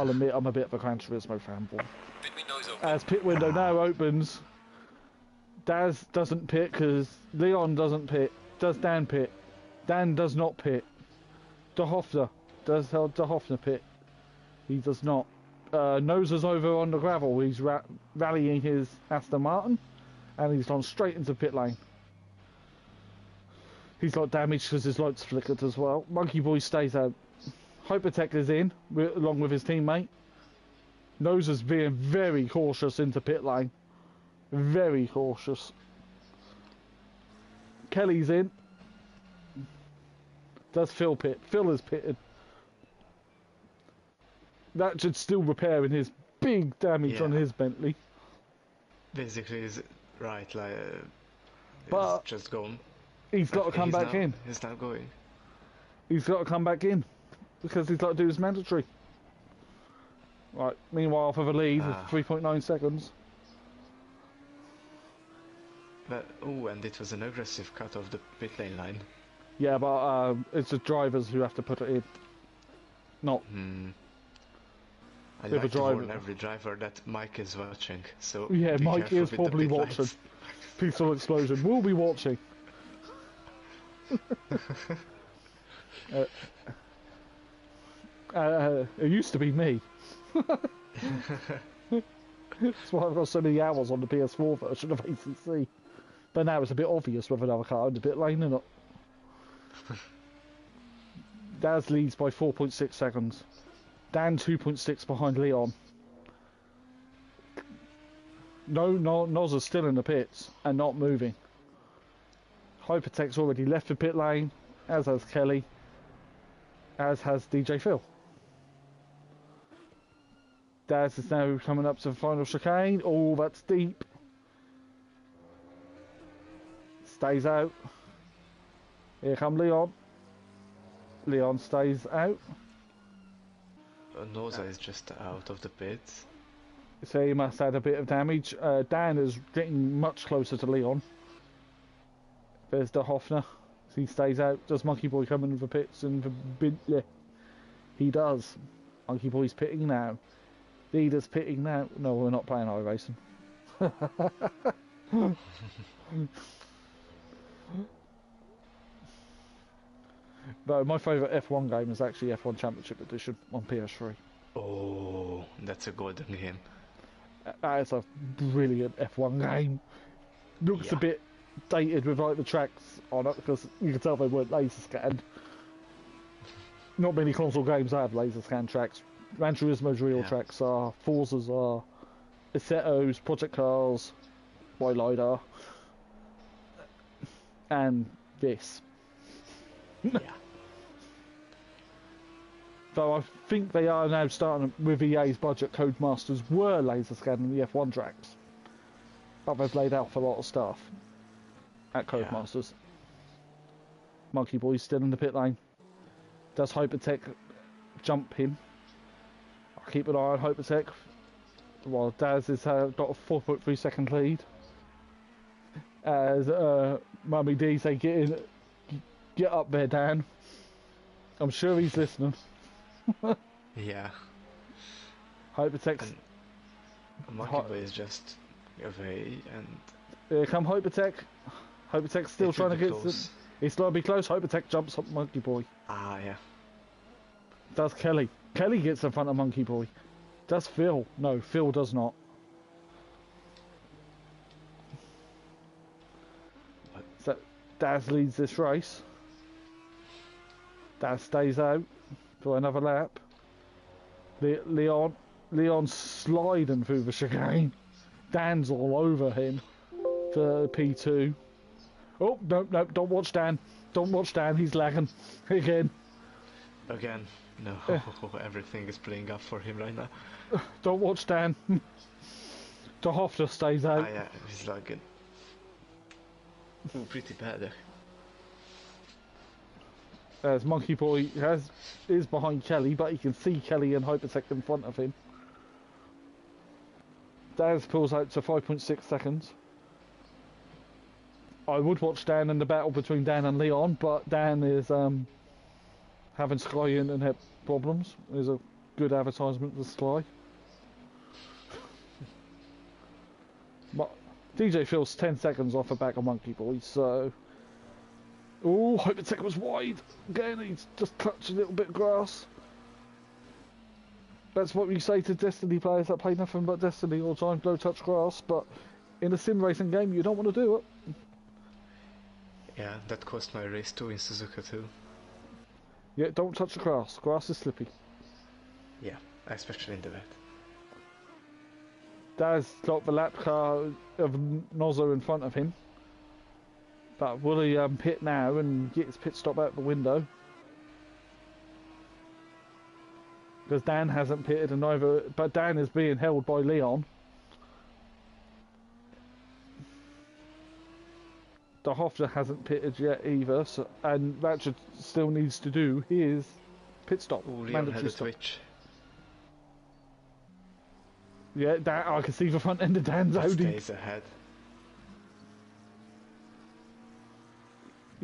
admit I'm a bit of a Gran Turismo fanboy. Pit window's open. As pit window now opens, Daz doesn't pit because Leon doesn't pit. Does Dan pit? Dan does not pit. De Hoffner does De Hoffner pit? He does not. Noza's over on the gravel. He's rallying his Aston Martin, and he's gone straight into pit lane. He's got damage because his lights flickered as well. Monkey Boy stays out. Hypertech is in, along with his teammate. Noza's being very cautious into pit lane. Very cautious. Kelly's in. Does Phil pit? Phil is pitted. That should still repairing his big damage on his Bentley. Basically, is right. Like, But it's just gone. he's got to come back in. He's now going. He's got to come back in because he's got to do his mandatory. Right. Meanwhile, for the lead, with 3.9 seconds. But, oh, and it was an aggressive cut of the pit lane line. Yeah, but it's the drivers who have to put it in. Not. I If a like to driver- warn every driver that Mike is watching, so Yeah, be Mike careful is with the probably pit watching. lines. Peaceful explosion. We'll be watching. It used to be me. That's why I've got so many hours on the PS4 version of ACC. But now it's a bit obvious with another car in the pit lane, isn't it? Daz leads by 4.6 seconds. Dan 2.6 behind Leon. No, Noz is still in the pits and not moving. Hypertech's already left the pit lane, as has Kelly, as has DJ Phil. Daz is now coming up to the final chicane. Oh, that's deep. Stays out. Here come Leon. Leon stays out. Noza is just out of the pits. So he must have had a bit of damage. Dan is getting much closer to Leon. There's the Hoffner. He stays out. Does Monkey Boy come in the pits? And yeah, he does. Monkey Boy's pitting now. Leader's pitting now. No, we're not playing iRacing. No, my favourite F1 game is actually F1 Championship Edition on PS3. Oh, that's a golden game. That is a brilliant F1 game. Looks a Yeah. bit dated with like the tracks on it because you can tell they weren't laser scanned. Not many console games have laser scan tracks. Gran Turismo's real tracks are, Forza's are, Assetto's, Project Cars, by LiDAR, and this. Yeah. Though I think they are now starting with EA's budget. Codemasters were laser scanning the F1 tracks, but they've laid out for a lot of stuff at Codemasters. Monkey Boy's still in the pit lane. Does Hypertech jump him? I'll keep an eye on Hypertech. While Daz has got a 4.3 second lead. As Mummy D say, get up there, Dan. I'm sure he's listening. Yeah. Hypertech's... Monkey Boy is just away, and Here come Hypertech. Hypertech's still it will trying to be get... close. It's going to be close. Hypertech jumps up Monkey Boy. Ah, yeah. Does Kelly. Kelly gets in front of Monkey Boy. Does Phil? No, Phil does not. So Daz leads this race. Daz stays out for another lap. Leon's sliding through the chicane. Dan's all over him for P2. Oh, no, don't watch Dan. Don't watch Dan, he's lagging. Again. Again. No, everything is playing up for him right now. Don't watch Dan. The Hofner stays out. Ah, yeah, he's lagging. Ooh, pretty bad. As Monkey Boy is behind Kelly, but he can see Kelly and Hypertech in front of him. Daz pulls out to 5.6 seconds. I would watch Dan in the battle between Dan and Leon, but Dan is having Sky internet problems. There's a good advertisement for Sky. But DJ Phil's 10 seconds off the back of Monkey Boy, so... Oh, Hypertech was wide. Again, he's just touched a little bit of grass. That's what we say to Destiny players that play nothing but Destiny all the time, don't touch grass, but in a sim racing game you don't want to do it. Yeah, that cost my race too in Suzuka too. Yeah, don't touch the grass. Grass is slippy. Yeah, especially in the wet. Daz got the lap car of Nozzo in front of him. But will he pit now and get his pit stop out the window? Because Dan hasn't pitted and neither... But Dan is being held by Leon. The Hofner hasn't pitted yet either, so, and Ratchet still needs to do his pit stop. Ooh, Leon mandatory had a stop. twitch. Yeah, Dan, I can see the front end of Dan's Audi. Stays ahead.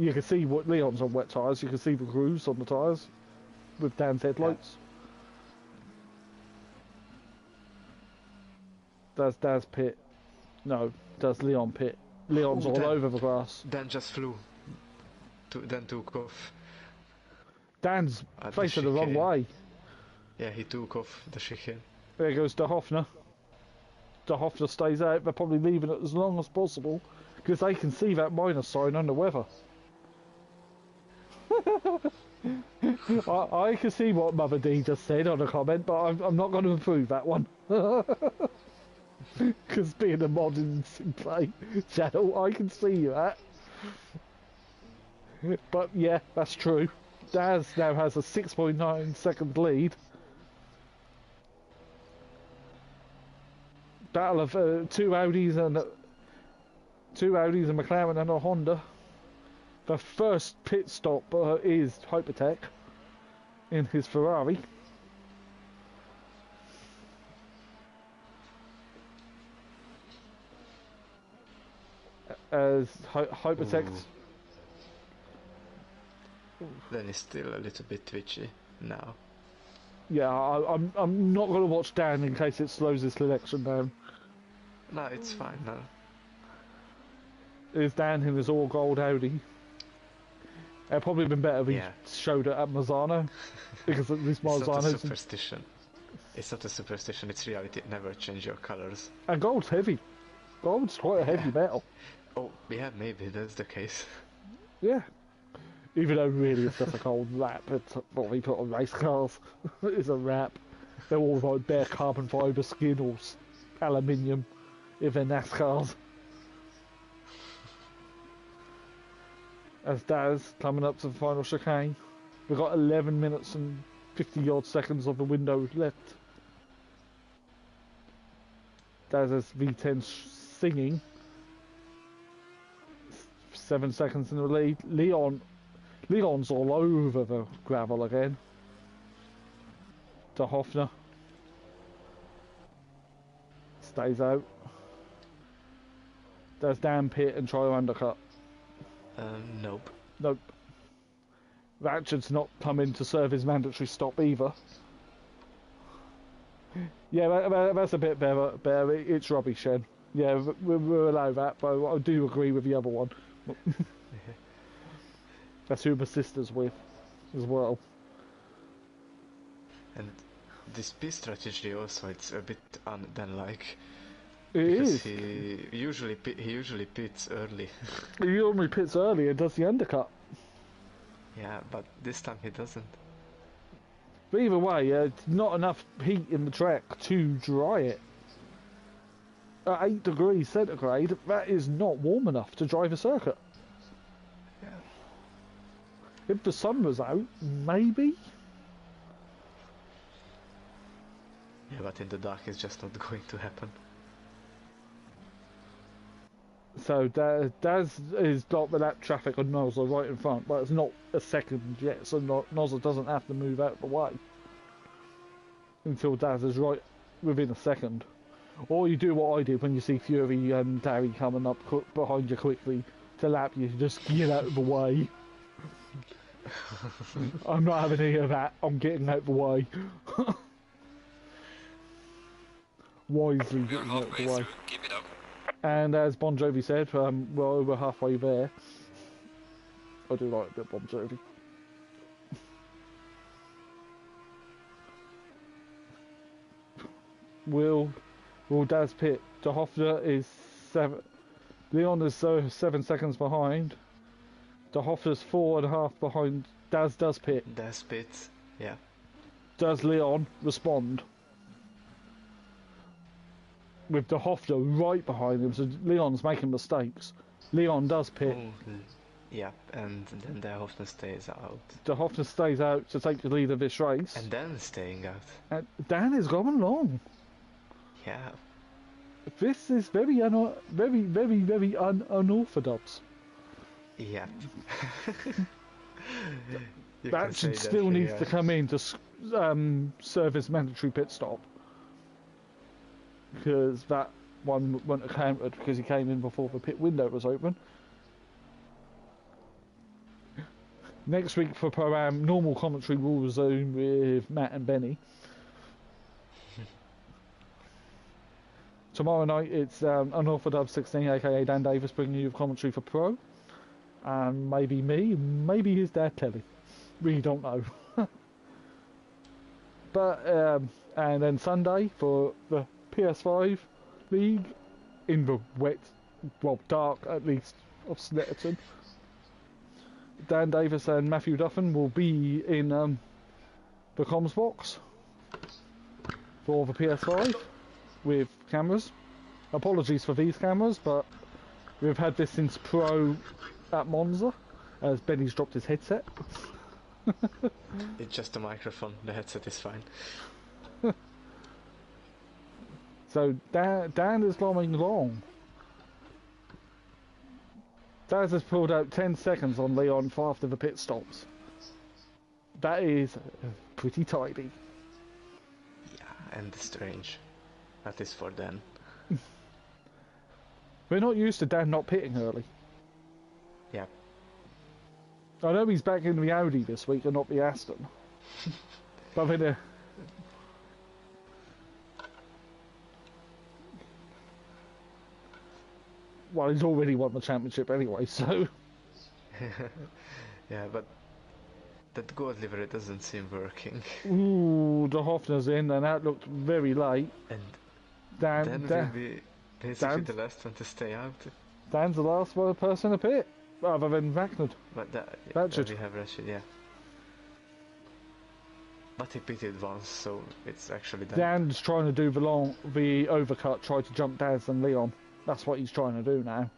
you can see what Leon's on wet tyres. You can see the grooves on the tyres with Dan's headlights. Does Daz pit? No. Does Leon pit? Leon's all over the grass. Dan just flew. Dan took off. Dan's facing the wrong chicane. way. Yeah, he took off the chicane. There goes De Hoffner. De Hoffner stays out. They're probably leaving it as long as possible because they can see that minus sign on the weather. I can see what Mother D just said on a comment, but I'm not going to approve that one. Because being a modern SimPlay channel, I can see that. But yeah, that's true. Daz now has a 6.9 second lead. Battle of two Audis and McLaren and a Honda. The first pit stop is Hypertech in his Ferrari. As Hypertech. Then he's still a little bit twitchy now. Yeah, I'm not going to watch Dan in case it slows his selection down. No, it's fine now. Is Dan in his all gold Audi? It'd probably been better if he Yeah. showed it at Mazzano, because at least It's not a Mazzano's superstition. It's not a superstition, it's reality. Never change your colors. and gold's heavy. Gold's quite a heavy metal. Oh, yeah, maybe that's the case. Yeah. Even though really it's just a gold wrap, it's what we put on race cars. It's a wrap. They're all like bare carbon fibre skin or aluminium if they're NASCARs. As Daz coming up to the final chicane. We've got 11 minutes and 50 odd seconds of the window left. Daz's V10 singing. 7 seconds in the lead. Leon's all over the gravel again. De Hoffner stays out. Does Dan pit and try to undercut? Nope. Nope. Ratchard's not come in to serve his mandatory stop either. Yeah, that's a bit better. It's rubbish, Shen. Yeah, we'll allow that, but I do agree with the other one. That's who my sister's with, as well. And this pit strategy also, it's a bit undan-like. It Because is. he usually pits early. He only pits early and does the undercut. Yeah, but this time he doesn't. But either way, it's not enough heat in the track to dry it. At 8 degrees centigrade, that is not warm enough to drive a circuit. Yeah. If the sun was out, maybe? Yeah, but in the dark it's just not going to happen. So Daz is got that traffic on Nozzle right in front, but it's not a second yet, so Nozzle doesn't have to move out of the way until Daz is right within a second. Or you do what I did when you see Fury and Darry coming up behind you quickly to lap you, just get out of the way. I'm not having any of that, I'm getting out of the way. Wisely We're getting out of halfway the way. through. Keep it up. And as Bon Jovi said, we're halfway there. I do like a bit of Bon Jovi. Will Daz pit? De Hoffner is 7. Leon is 7 seconds behind. De Hoffner's 4.5 behind. Daz does pit. That's pits. Yeah. Does Leon respond? With De Hoffner right behind him, so Leon's making mistakes. Leon does pit. Yeah, and then the Hoffman stays out. De Hoffner stays out to take the lead of this race. And then staying out. And Dan is going long. Yeah. This is very unorthodox. Yeah. That should still needs to come in to serve his mandatory pit stop. Because that one wouldn't have counted because he came in before the pit window was open. Next week for Pro-Am, normal commentary will resume with Matt and Benny. Tomorrow night it's Unorthodox 16, aka Dan Davis, bringing you commentary for Pro. And maybe me, maybe his dad Telly. We don't know. But, and then Sunday for the PS5 League in the wet, well, dark at least, of Snetterton. Dan Davis and Matthew Duffin will be in the comms box for the PS5 with cameras. Apologies for these cameras, but we've had this since Pro at Monza, as Benny's dropped his headset. It's just a microphone, the headset is fine. So Dan is coming along. Daz has pulled out 10 seconds on Leon after the pit stops. That is pretty tidy. Yeah, and strange. That is for Dan. We're not used to Dan not pitting early. Yeah. I know he's back in the Audi this week and not the Aston. But then, well, he's already won the championship anyway, so... Yeah, but that gold livery doesn't seem working. Ooh, the Hoffner's in, and that looked very late. And Dan will be basically Dan's- the last one to stay out. Dan's the last one person to pit, other than Vagnard. But Ratchet. we have Ratchet, yeah. But he pitted once, so it's actually done. Dan's trying to do the overcut, try to jump Daz and Leon. That's what he's trying to do now.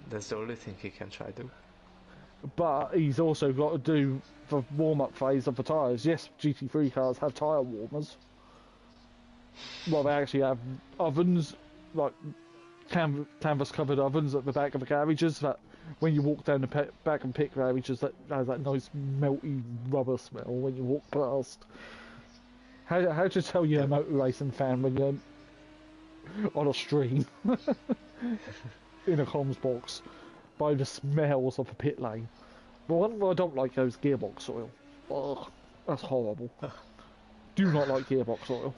That's the only thing he can try to do. But he's also got to do the warm-up phase of the tyres. Yes, GT3 cars have tyre warmers. Well, they actually have ovens, like canvas-covered ovens at the back of the carriages that when you walk down the back and pit carriages, that has that nice melty rubber smell when you walk past. How to tell you're a motor racing fan when you're on a stream in a comms box by the smells of a pit lane? But one thing I don't like those gearbox oil. Ugh, that's horrible. Do not like gearbox oil.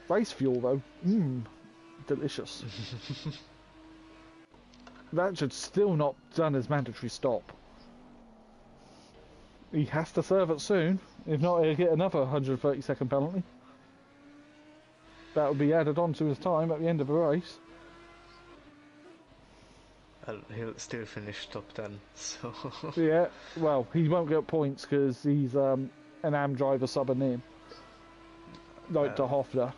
Race fuel though, delicious. That should still not done his mandatory stop. He has to serve it soon. If not, he'll get another 130-second penalty. That will be added on to his time at the end of the race. He'll still finish top 10, so... Yeah, well, he won't get points because he's an AM driver subbing in. Like the Hoffler.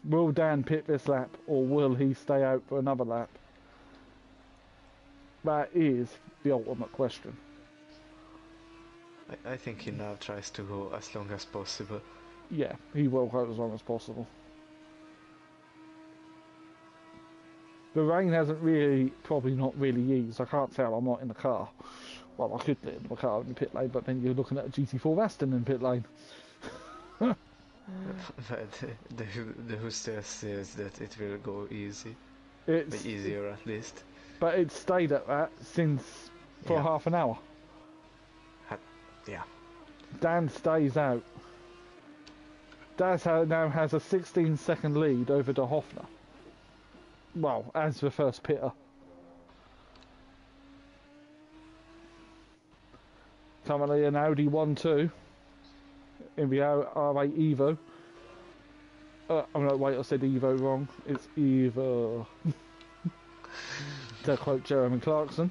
Will Dan pit this lap, or will he stay out for another lap? That is the ultimate question. I think he now tries to go as long as possible. Yeah, he will go as long as possible. The rain hasn't probably not really eased. I can't tell, I'm not in the car. Well, I could get in the car in the pit lane, but then you're looking at a GT4 Aston in pit lane. But the hostess says that it will go easy. It's Easier at least. But it's stayed at that for half an hour. Yeah. Dan stays out. Daz now has a 16-second lead over the Hoffner. Well, as the first pitter. Currently an Audi 1-2 in the R8 Evo. Oh no, wait, I said Evo wrong. It's Evo. To quote Jeremy Clarkson.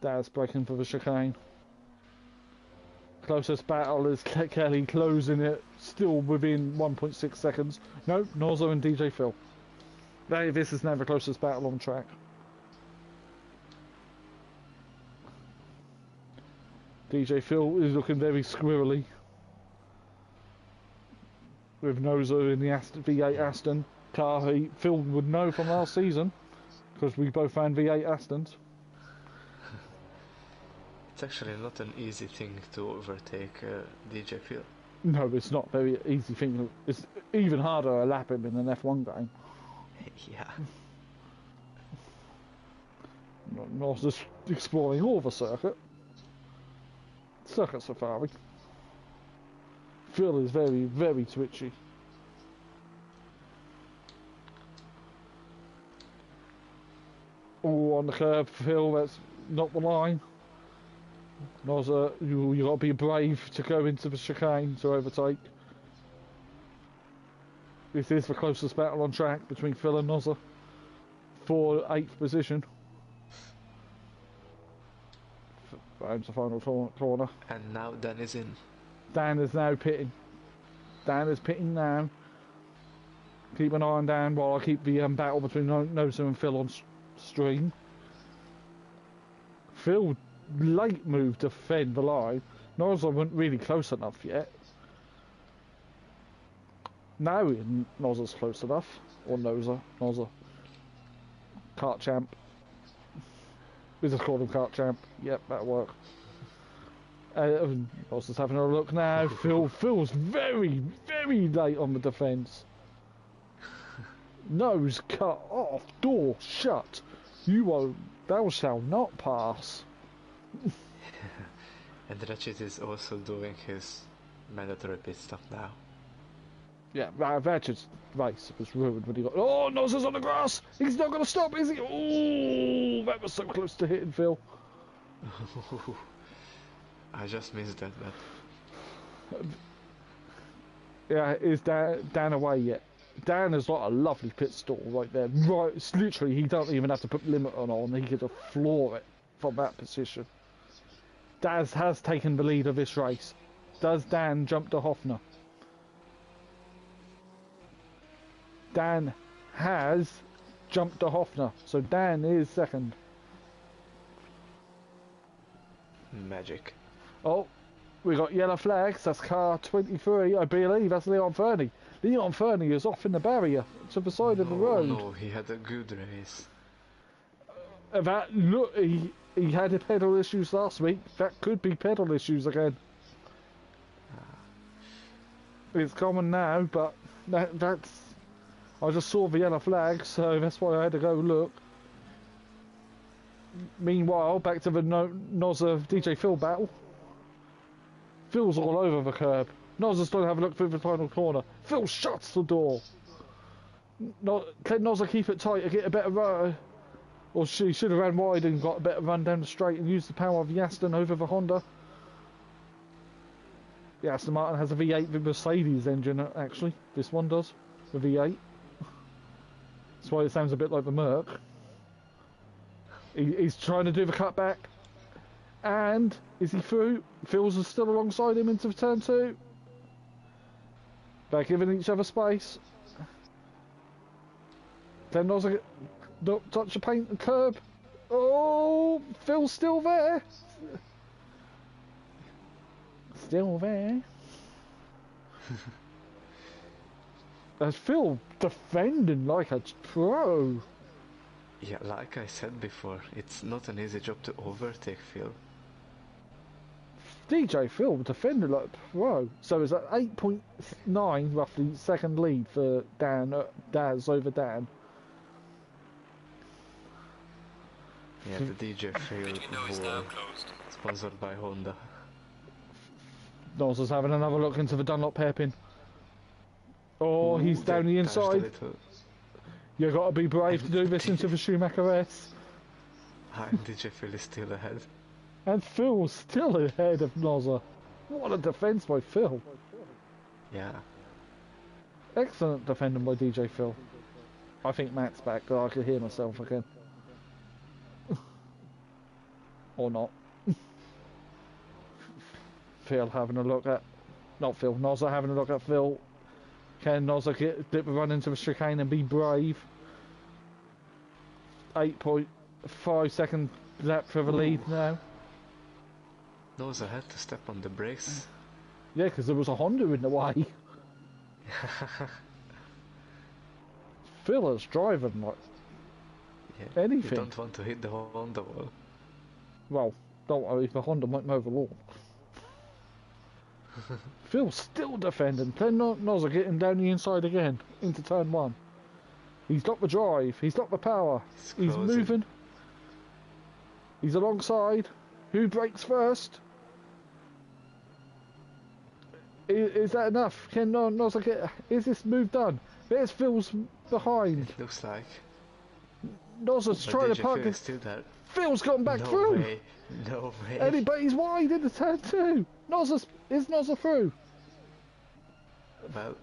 Daz breaking for the chicane. Closest battle is Kelly closing it, still within 1.6 seconds. No, Norzo and DJ Phil. This is now the closest battle on track. DJ Phil is looking very squirrely. With Nozo in the V8 Aston car. Phil would know from last season, because we both ran V8 Astons. It's actually not an easy thing to overtake DJ Phil. No, it's not a very easy thing. It's even harder to lap him in an F1 game. Yeah. Not just exploring all the circuit. Circuit safari. Phil is very, very twitchy. Oh, on the curb, Phil, that's not the line. Nozza, you got to be brave to go into the chicane to overtake. This is the closest battle on track between Phil and Nozza for 8th position. Round the final corner. And now Dan is in. Dan is now pitting. Dan is pitting now. Keep an eye on Dan while I keep the battle between Nozza and Phil on stream. Phil late move to defend the line. Nozza wasn't really close enough yet. Now Nozza's close enough. Or Nozza. Kart champ. We just call him kart champ. Yep, that'll work. Nozza's having a look now. Phil's very, very late on the defence. Nose cut off. Door shut. Thou shall not pass. And Ratchet is also doing his mandatory pit stop now. Yeah, Ratchet's race was ruined when he got... Oh, Nozza's on the grass! He's not going to stop, is he? Oh, that was so close to hitting Phil. I just missed that, but... Yeah, is Dan away yet? Dan has got a lovely pit stall right there. Right, it's literally, he don't even have to put limit on. He could just floor it from that position. Daz has taken the lead of this race. Does Dan jump to Hoffner? Dan has jumped to Hoffner, so Dan is second. Magic. Oh, we got yellow flags. That's car 23, I believe. That's Leon Fernie. Leon Fernie is off in the barrier to the side of the road. No, he had a good race. Look, he had pedal issues last week. That could be pedal issues again. It's common now, but that's... I just saw the yellow flag, so that's why I had to go look. Meanwhile, back to the Nozza DJ Phil battle. Phil's all over the curb. Nozza's trying to have a look through the final corner. Phil shuts the door. Can Nozza keep it tight to get a better run? Or she should have ran wide and got a better run down the straight and used the power of the Aston over the Honda. The Aston Martin has a V8 with Mercedes engine, actually. This one does. The V8. That's why it sounds a bit like the Merc. He's trying to do the cutback. And is he through? Phil's still alongside him into turn 2. They're giving each other space. Then Nozza don't touch the paint and curb. Oh, Phil's still there. Still there. There's Phil defending like a pro. Yeah, like I said before, it's not an easy job to overtake Phil. DJ Phil defended like a pro. So it's at 8.9 roughly second lead for Daz over Dan. Yeah, the DJ Phil Video is now closed. sponsored by Honda. Nozza's having another look into the Dunlop hairpin. Oh, he's down the inside. You got to be brave to do this into the Schumacher S. And DJ Phil is still ahead. And Phil's still ahead of Nozza. What a defence by Phil. Yeah. Excellent defending by DJ Phil. I think Matt's back, but I could hear myself again. Or not. Phil having a look at... Not Phil, Nozza having a look at Phil. Can Nozza dip a run into the chicane and be brave? 8.5 second lap for the lead now. Nozza had to step on the brakes. Yeah, because there was a Honda in the way. Phil is driving like Yeah, anything. You don't want to hit the Honda wall. Well, don't worry, the Honda might mow the lawn. Phil's still defending. Then Nozza getting down the inside again into turn 1. He's got the drive. He's got the power. He's moving. He's alongside. Who breaks first? Is that enough? Can Nozza get... Is this move done? There's Phil's behind. It looks like. Nozza's trying to park this. Still there. Phil's gone back No through. way. No way. But he's wide in the turn 2. Is Nozza through? Well,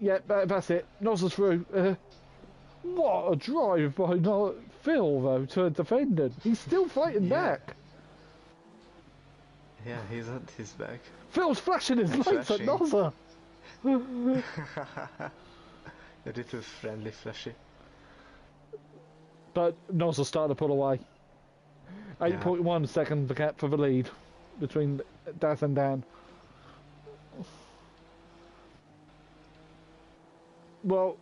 Yeah, that's it. Nozza's through. What a drive by Phil, though, to a defender. He's still fighting back. yeah, he's on his back. Phil's flashing his lights at Flashing. Nozza. A little friendly flashy. But Nozza started to pull away. 8.1 second the gap for the lead between Daz and Dan. Well,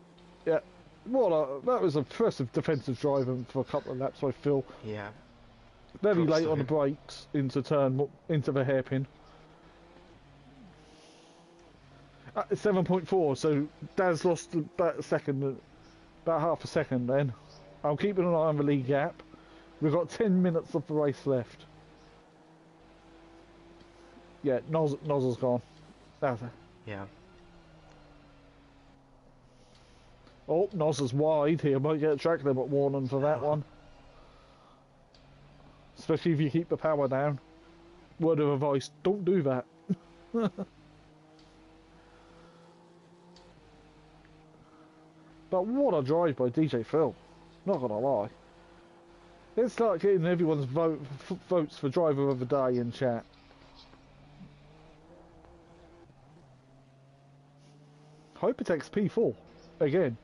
yeah, that was impressive defensive driving for a couple of laps by Phil. Yeah. Very Props late to on the him. brakes into the hairpin. 7.4, so Daz lost about a second, about half a second then. I'm keeping an eye on the lead gap. We've got 10 minutes of the race left. Yeah, Nozza's gone. That's it. Yeah. Oh, Nozza's wide here. Might get a track limit warning for that one. Especially if you keep the power down. Word of advice, don't do that. But what a drive by DJ Phil. Not gonna lie. Let's start getting everyone's votes for driver of the day in chat. Hypertex P4 again.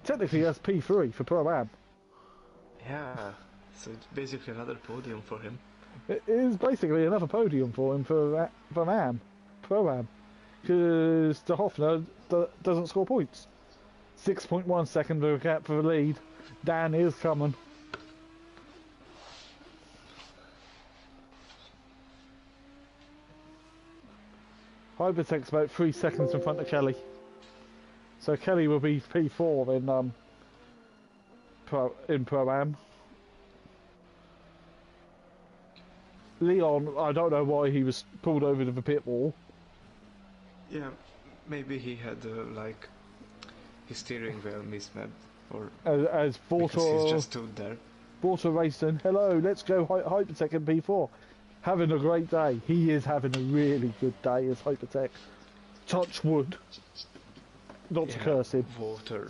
Technically that's P3 for Pro Am. Yeah. So it's basically another podium for him. It is basically another podium for him for Am, Pro Am, because the Hoffner doesn't score points. 6.1 second of a gap for the lead. Dan is coming. Hypertex about 3 seconds in front of Kelly. So Kelly will be P4 in Pro Am. Leon, I don't know why he was pulled over to the pit wall. Yeah. Maybe he had like his steering wheel mismapped, or As because he's Vortor just stood there. Racing, hello, let's go Hypertech in P4. Having a great day. He is having a really good day as Hypertech. Touch wood. Not to curse him. Water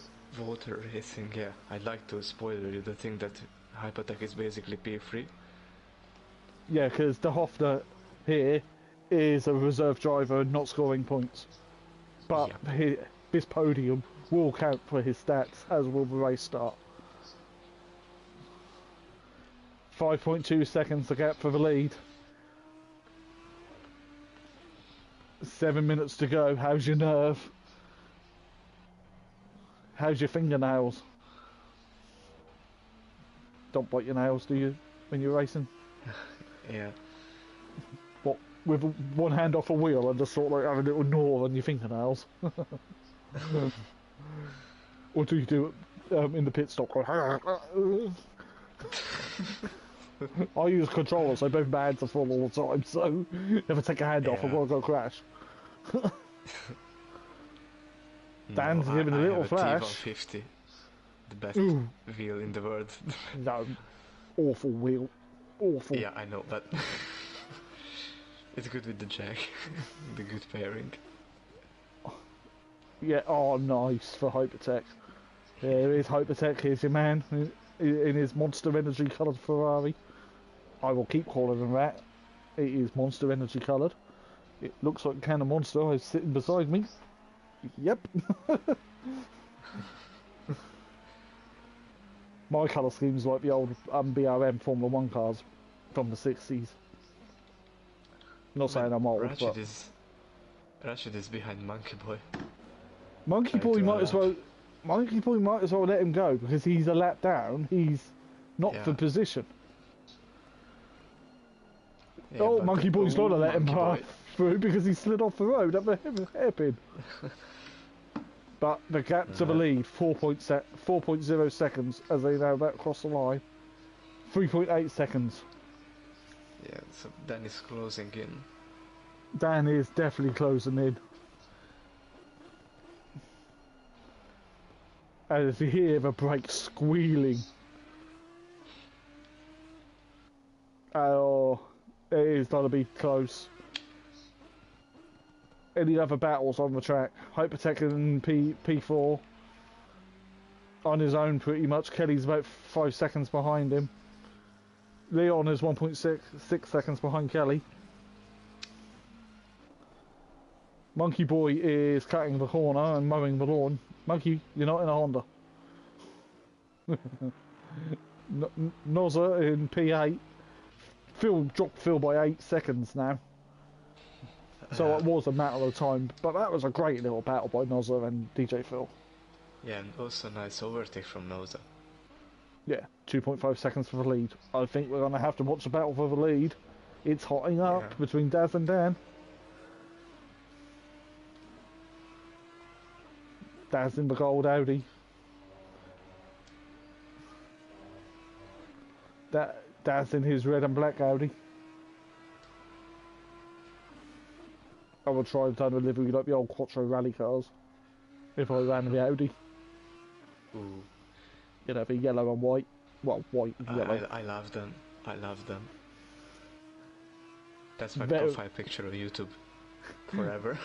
racing. Yeah, I'd like to spoiler you the thing that Hypertech is basically P3. Yeah, because the Hoffner here is a reserve driver not scoring points. But his podium will count for his stats, as will the race start. 5.2 seconds the gap for the lead. 7 minutes to go. How's your nerve? How's your fingernails? Don't bite your nails, do you, when you're racing? Yeah. What, with one hand off a wheel and just sort of like have a little gnaw on your fingernails? Or do you do it in the pit stop going... I use controllers, so both my hands are full all the time, so if I take a hand off, I'm going to go crash. Dan's giving a little flash. T150, the best Ooh. wheel in the world. No, awful wheel. Awful. Yeah, I know, but it's good with the jack. The good pairing. Yeah, oh, nice for Hypertech. There is Hypertech, here's your man in his Monster Energy coloured Ferrari. I will keep calling him that. It is Monster Energy coloured. It looks like a can of Monster is sitting beside me. Yep. My colour scheme's like the old BRM Formula 1 cars from the 60s. Not saying I'm old, but... Ratchet is behind Monkey Boy. Monkey Boy might as well let him go because he's a lap down. He's not for position. Yeah, Oh, but Monkey Boy's got to let him Monkey pass. Boy- through because he slid off the road at the hairpin. But the gap to the lead, 4.0 seconds as they now about cross the line. 3.8 seconds. Yeah, so Dan is closing in. Dan is definitely closing in. As you hear the brakes squealing. Oh, it is going to be close. Any other battles on the track? Hypertech and P4 on his own pretty much. Kelly's about 5 seconds behind him. Leon is 1.6 seconds behind Kelly. Monkey Boy is cutting the corner and mowing the lawn. Monkey, you're not in a Honda. Nozza in P8. Phil dropped Phil by 8 seconds now. So it was a matter of time. But that was a great little battle by Nozza and DJ Phil. Yeah, and also nice overtake from Nozza. Yeah, 2.5 seconds for the lead. I think we're going to have to watch the battle for the lead. It's hotting up between Daz and Dan. Daz in the gold Audi. Daz in his red and black Audi. I would try and turn the livery like the old Quattro rally cars. If I ran the Audi. Ooh. You know, the yellow and white. Well, white and yellow. I love them. I love them. That's my profile picture on YouTube. Forever.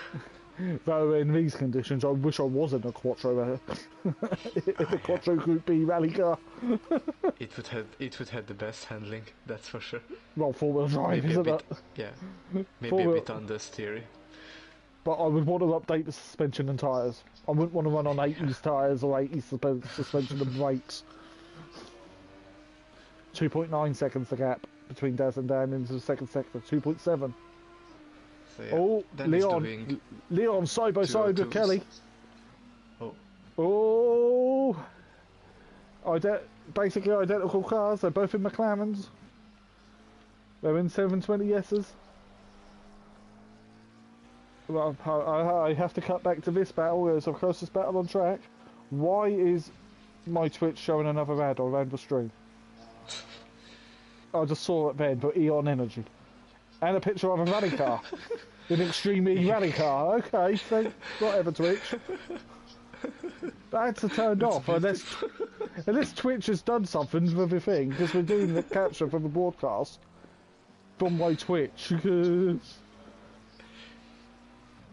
Though in these conditions, I wish I wasn't a Quattro. A Quattro Group B rally car. It would have the best handling, that's for sure. Well, four-wheel drive, Maybe isn't a it? bit, yeah. Maybe a bit understeery. But I would want to update the suspension and tyres. I wouldn't want to run on 80s tyres or 80s suspension and brakes. 2.9 seconds the gap between Daz and Dan into the second sector. 2.7. So, yeah, oh, Dan Leon side by side with Kelly. Oh. Basically identical cars. They're both in McLarens. They're in 720S's. Well, I have to cut back to this battle. It's the closest battle on track. Why is my Twitch showing another ad around the stream? I just saw it then, but Eon Energy. And a picture of a rally car. An Extreme E rally car. Okay, so whatever, Twitch. That's turned off. Unless Twitch has done something with the thing, because we're doing the capture from the broadcast from my Twitch.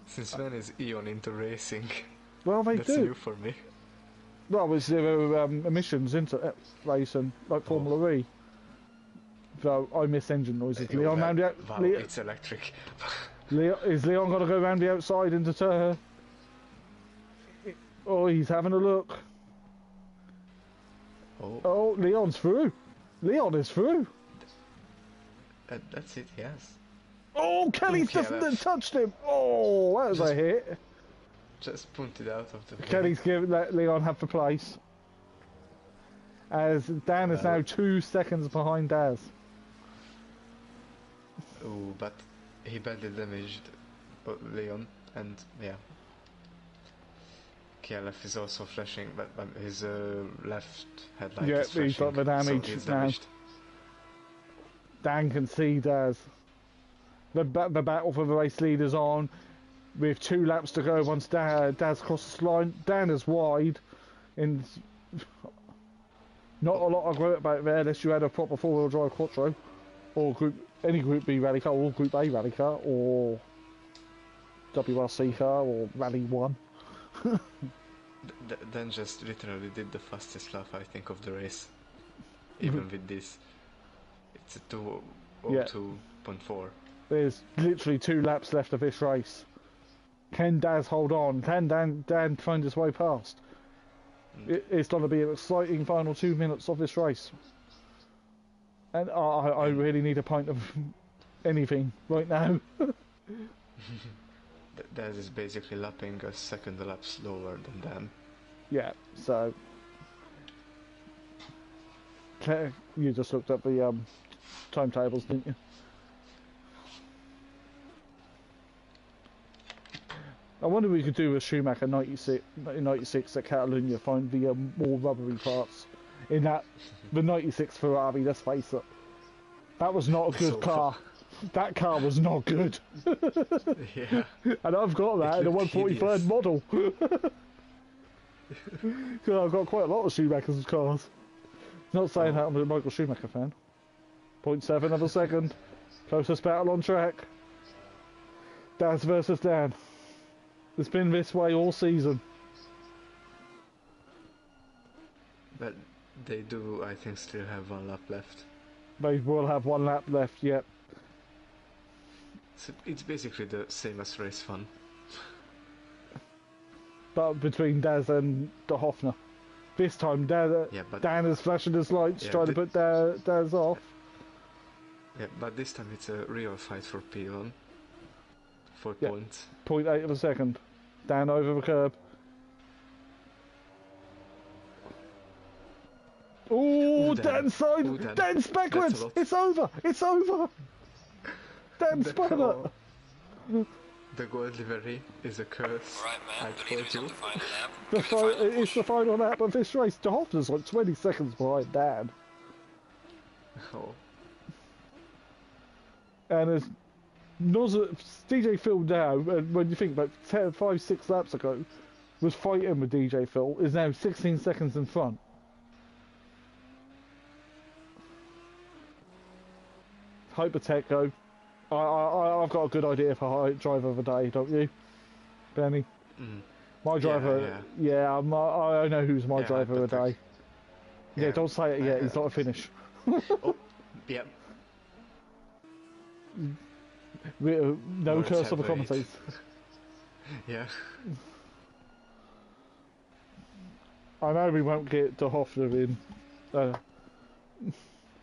Since when is Eon into racing? Well, they That's do. new for me. Well, it's zero emissions into racing, like Formula E. So I miss engine noises. Leon round the wow, it's electric. Is Leon going to go round the outside into turn? Oh, he's having a look. Oh, Leon's through. Leon is through. That's it, yes. Oh, Kelly just touched him. Oh, that was a hit. Just punted out of the way. Kelly's giving let Leon have the place. As Dan is now 2 seconds behind Daz. Oh, but he badly damaged Leon, and yeah. KLF is also flashing, but his left headlight is flashing. Yeah, he's got the damage so now. Dan can see Daz. The battle for the race lead is on, with 2 laps to go once Daz crosses the line. Dan is wide, and not a lot of great about there unless you had a proper 4-wheel drive Quattro, or any Group B rally car, or Group A rally car, or WRC car, or Rally 1. Dan just literally did the fastest lap, I think, of the race. Even with this. It's a 2:02.4. There's literally 2 laps left of this race. Can Daz hold on? Can Dan find his way past? It's going to be an exciting final 2 minutes of this race. And I really need a pint of anything right now. Daz is basically lapping a second lap slower than Dan. Yeah, so... You just looked up the timetables, didn't you? I wonder if we could do a Schumacher 96 at Catalunya, find the more rubbery parts in that the 96 Ferrari. Let's face it, that was not a good car. That car was not good. Yeah. And I've got that in a 143rd model. I've got quite a lot of Schumacher's cars. Not saying that I'm a Michael Schumacher fan. 0.7 of a second. Closest battle on track. Daz versus Dan. It's been this way all season. But they do, I think, still have 1 lap left. They will have 1 lap left, yep. So it's basically the same as race fun. But between Daz and De Hoffner. This time Dan is flashing his lights, trying to put Daz off. Yeah, but this time it's a real fight for P1. 4 points. 0.8 of a second. Dan over the curb. Ooh, Dan's side! Ooh, Dan. Dan's backwards! It's over! It's over! Dan spun it! The gold livery is a curse. Alright, man, I believe it's on told the you. final lap. It's the final lap of this race. De Hoffner's like 20 seconds behind Dan. Oh. And as DJ Phil now, and when you think about 5-6 laps ago, was fighting with DJ Phil, is now 16 seconds in front. Hypertech go. I've got a good idea for driver of the day, don't you, Benny? My driver, I know who's my driver of the day. Yeah, don't say it yet. He's not a finish. Oh, yep. No curse on the commentators. Yeah. I know we won't get De Hoffner in.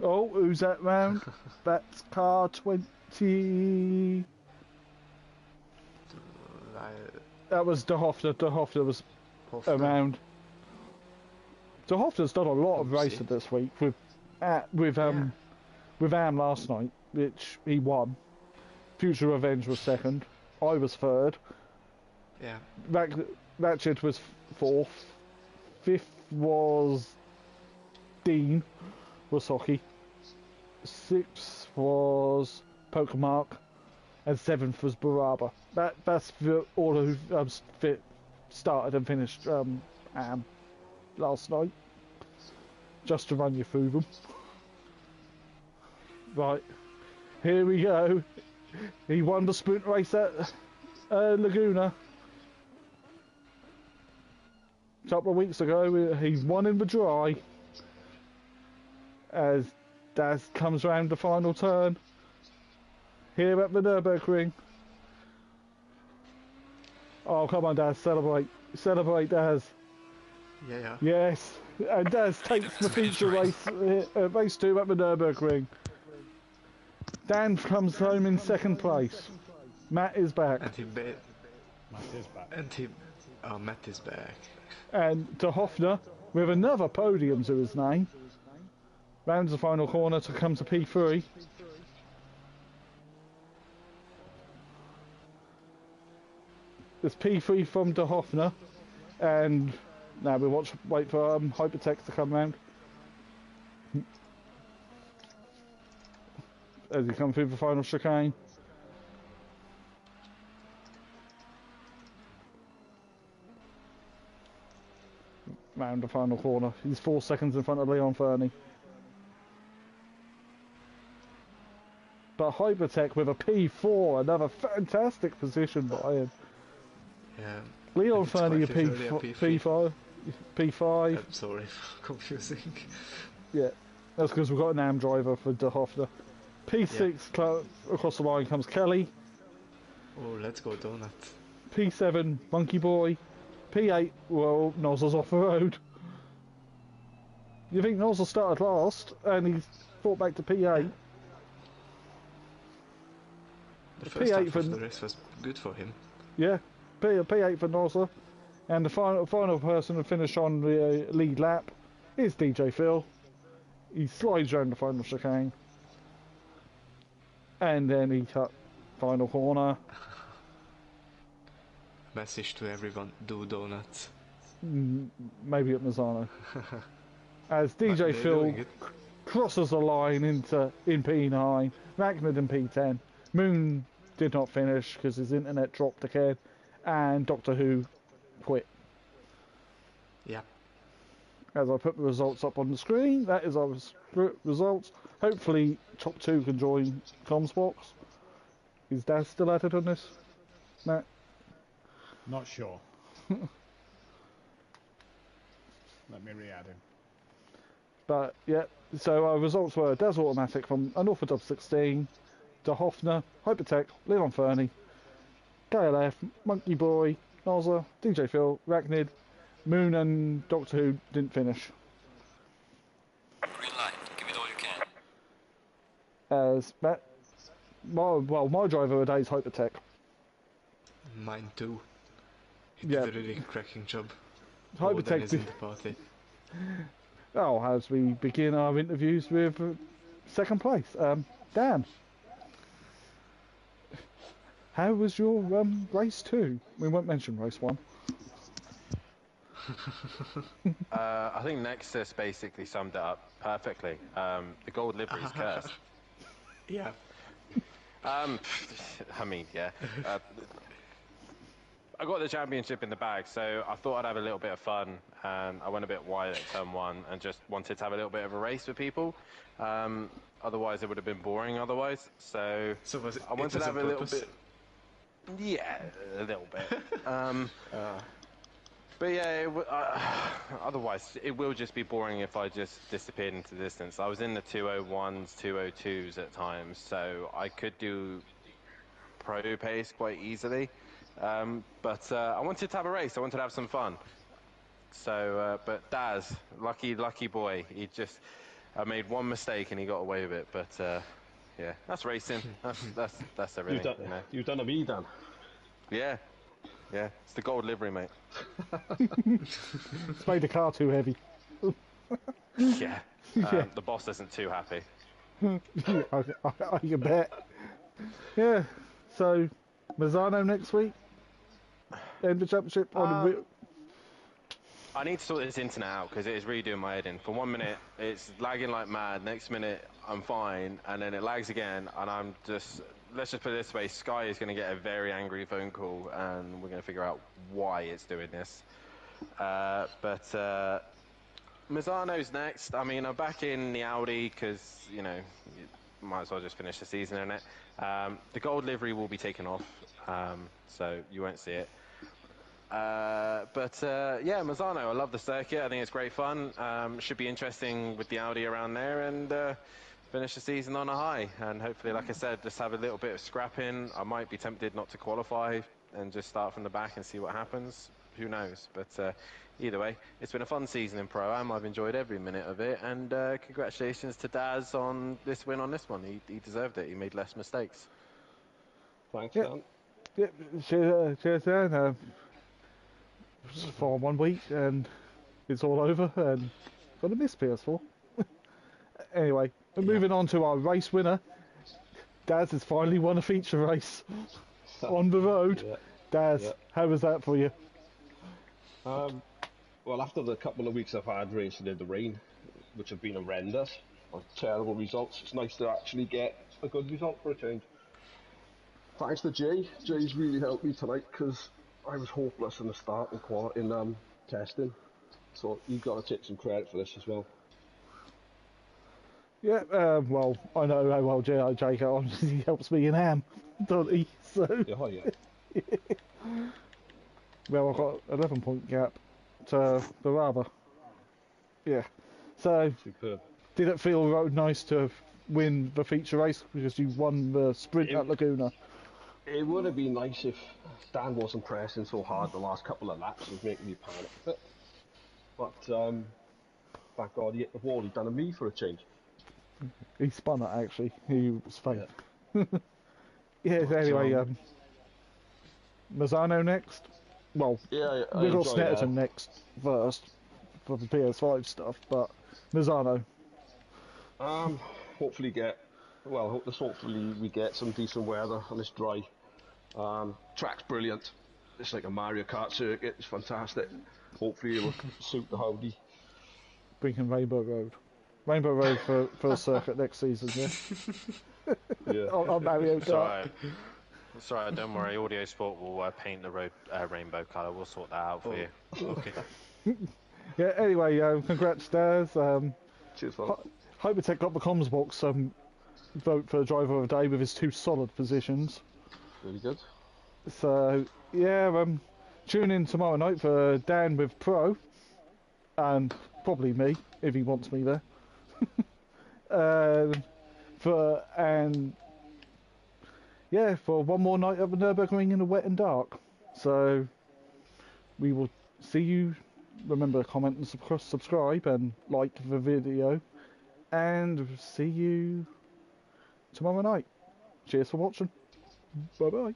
Oh, who's that round? That's car 20. That was De Hoffner. De Hoffner was around. De Hoffner's done a lot of racing this week with Am last night, which he won. Future Revenge was second. I was third. Yeah. Ratchet was fourth. Fifth was Dean Wasocki. Sixth was Pokemark. And seventh was Baraba. That's the order who started and finished Am last night. Just to run you through them. Right. Here we go. He won the sprint race at Laguna. A couple of weeks ago, he won in the dry. As Daz comes round the final turn. Here at the Nurburgring. Oh, come on, Daz, celebrate. Celebrate, Daz. Yeah. Yes. And Daz takes the feature race 2 at the Nurburgring. Dan comes home in second place. Matt is back. And Matt is back. Matt is back. And De Hoffner, with another podium to his name, rounds the final corner to come to P3. There's P3 from De Hoffner, and now we wait for Hypertech to come round. As he comes through the final chicane. Round the final corner. He's 4 seconds in front of Leon Fernie. But Hypertech with a P4, another fantastic position by him. Yeah. Leon Fernie a P5. I'm sorry for confusing. Yeah, that's because we've got an AM driver for De Hoffner. P6 across the line comes Kelly. Oh, let's go Donut. P7 Monkey Boy. P8, well, Nozzle's off the road. You think Nozzle started last and he's fought back to P8? The first half of the race was good for him. Yeah, P8 for Nozzle. And the final person to finish on the lead lap is DJ Phil. He slides around the final chicane. And then he cut final corner. Message to everyone: do donuts. Maybe at Mazzano. As But DJ they're Phil doing it. crosses the line in P9, Ragnar in P10. Moon did not finish because his internet dropped again, and Doctor Who quit. Yeah. As I put the results up on the screen, that is our results. Hopefully, top 2 can join Comsbox. Is Daz still added on this? No. Not sure. Let me re-add him. But yeah, so our results were Daz Automatic from Unorthodox 16, De Hoffner, Hypertech, Leon Fernie, KLF, Monkey Boy, Noza, DJ Phil, Rachnid, Moon and Doctor Who didn't finish. Green light. Give it all you can. As my driver of the day is Hypertech. Mine too. He Yeah. did a really cracking job. Hypertech Dan is in did- the party. Oh, as we begin our interviews with second place, Dan. How was your race 2? We won't mention race 1. I think Nexus basically summed it up perfectly. The gold livery is cursed. Yeah. I mean, yeah. I got the championship in the bag, so I thought I'd have a little bit of fun. And I went a bit wide at turn 1 and just wanted to have a little bit of a race with people. Otherwise, it would have been boring otherwise. So So was it? I wanted it was to have on a little purpose? bit. Yeah, a little bit. But yeah, otherwise it will just be boring if I just disappeared into the distance. I was in the 201s, 202s at times, so I could do pro pace quite easily. But I wanted to have a race. I wanted to have some fun. So, but Daz, lucky boy, I made one mistake and he got away with it. But yeah, that's racing. That's everything. You know? You've done a me, Dan. Yeah, it's the gold livery, mate. It's made the car too heavy. Yeah. Yeah. The boss isn't too happy. I can bet. Yeah, so Mazzano next week. End the championship on I need to sort this internet out because it is really doing my head in. For 1 minute, it's lagging like mad. Next minute, I'm fine, and then it lags again, and I'm just. Let's just put it this way: Sky is going to get a very angry phone call, and we're going to figure out why it's doing this. But Mazzano's next. I mean, I'm back in the Audi because you know, you might as well just finish the season in it. The gold livery will be taken off, so you won't see it. But yeah, Mazzano, I love the circuit. I think it's great fun. Should be interesting with the Audi around there, and finish the season on a high. And hopefully, like I said, just have a little bit of scrapping. I might be tempted not to qualify and just start from the back and see what happens. Who knows? But either way, it's been a fun season in Pro-Am. I've enjoyed every minute of it. And congratulations to Daz on this win on this one. He deserved it. He made less mistakes. Thanks, Yeah. Dan. Yeah, cheers, Dan. For 1 week and it's all over and gonna miss PS4. Anyway, moving on to our race winner. Daz has finally won a feature race on the road. Yeah. Daz, Yeah. how was that for you? Well, after the couple of weeks I've had racing in the rain, which have been horrendous, or terrible results, it's nice to actually get a good result for a change. Thanks to Jay. Jay's really helped me tonight because I was hopeless in the start in testing. So you've got to take some credit for this as well. Yeah, well, I know how well Jay he helps me in AM, doesn't he? So, Yeah, yeah. well, I've got 11-point gap to the Varga. Yeah. So, Superb. did it feel nice to win the feature race because you won the sprint at Laguna? It would have been nice if Dan wasn't pressing so hard the last couple of laps. It was making me panic a bit. But thank God he hit the wall. He'd done a me for a change. He spun it actually. He was fake. Yeah. Anyway, Mazzano next. Well, Yeah, I we've got enjoyed Snetterton that. next first for the PS5 stuff, but Mazzano. Hopefully we get some decent weather and it's dry. Track's brilliant. it's like a Mario Kart circuit. It's fantastic. Hopefully it will suit the Audi. Bringing Rainbow Road. Rainbow Road for a circuit next season, yeah? Yeah. On Mario It's Kart. alright. It's alright, don't worry. Audio Sport will paint the road rainbow colour. We'll sort that out for you. Okay. Yeah, anyway, congrats, Daz. Cheers, fella. Hypertech got the comms box vote for driver of the day with his 2 solid positions. Really good. So, yeah, tune in tomorrow night for Dan with Pro. And probably me, if he wants me there. For one more night at the Nurburgring in the wet and dark. So, we will see you. Remember to comment and subscribe and like the video. And see you tomorrow night. Cheers for watching. Bye bye.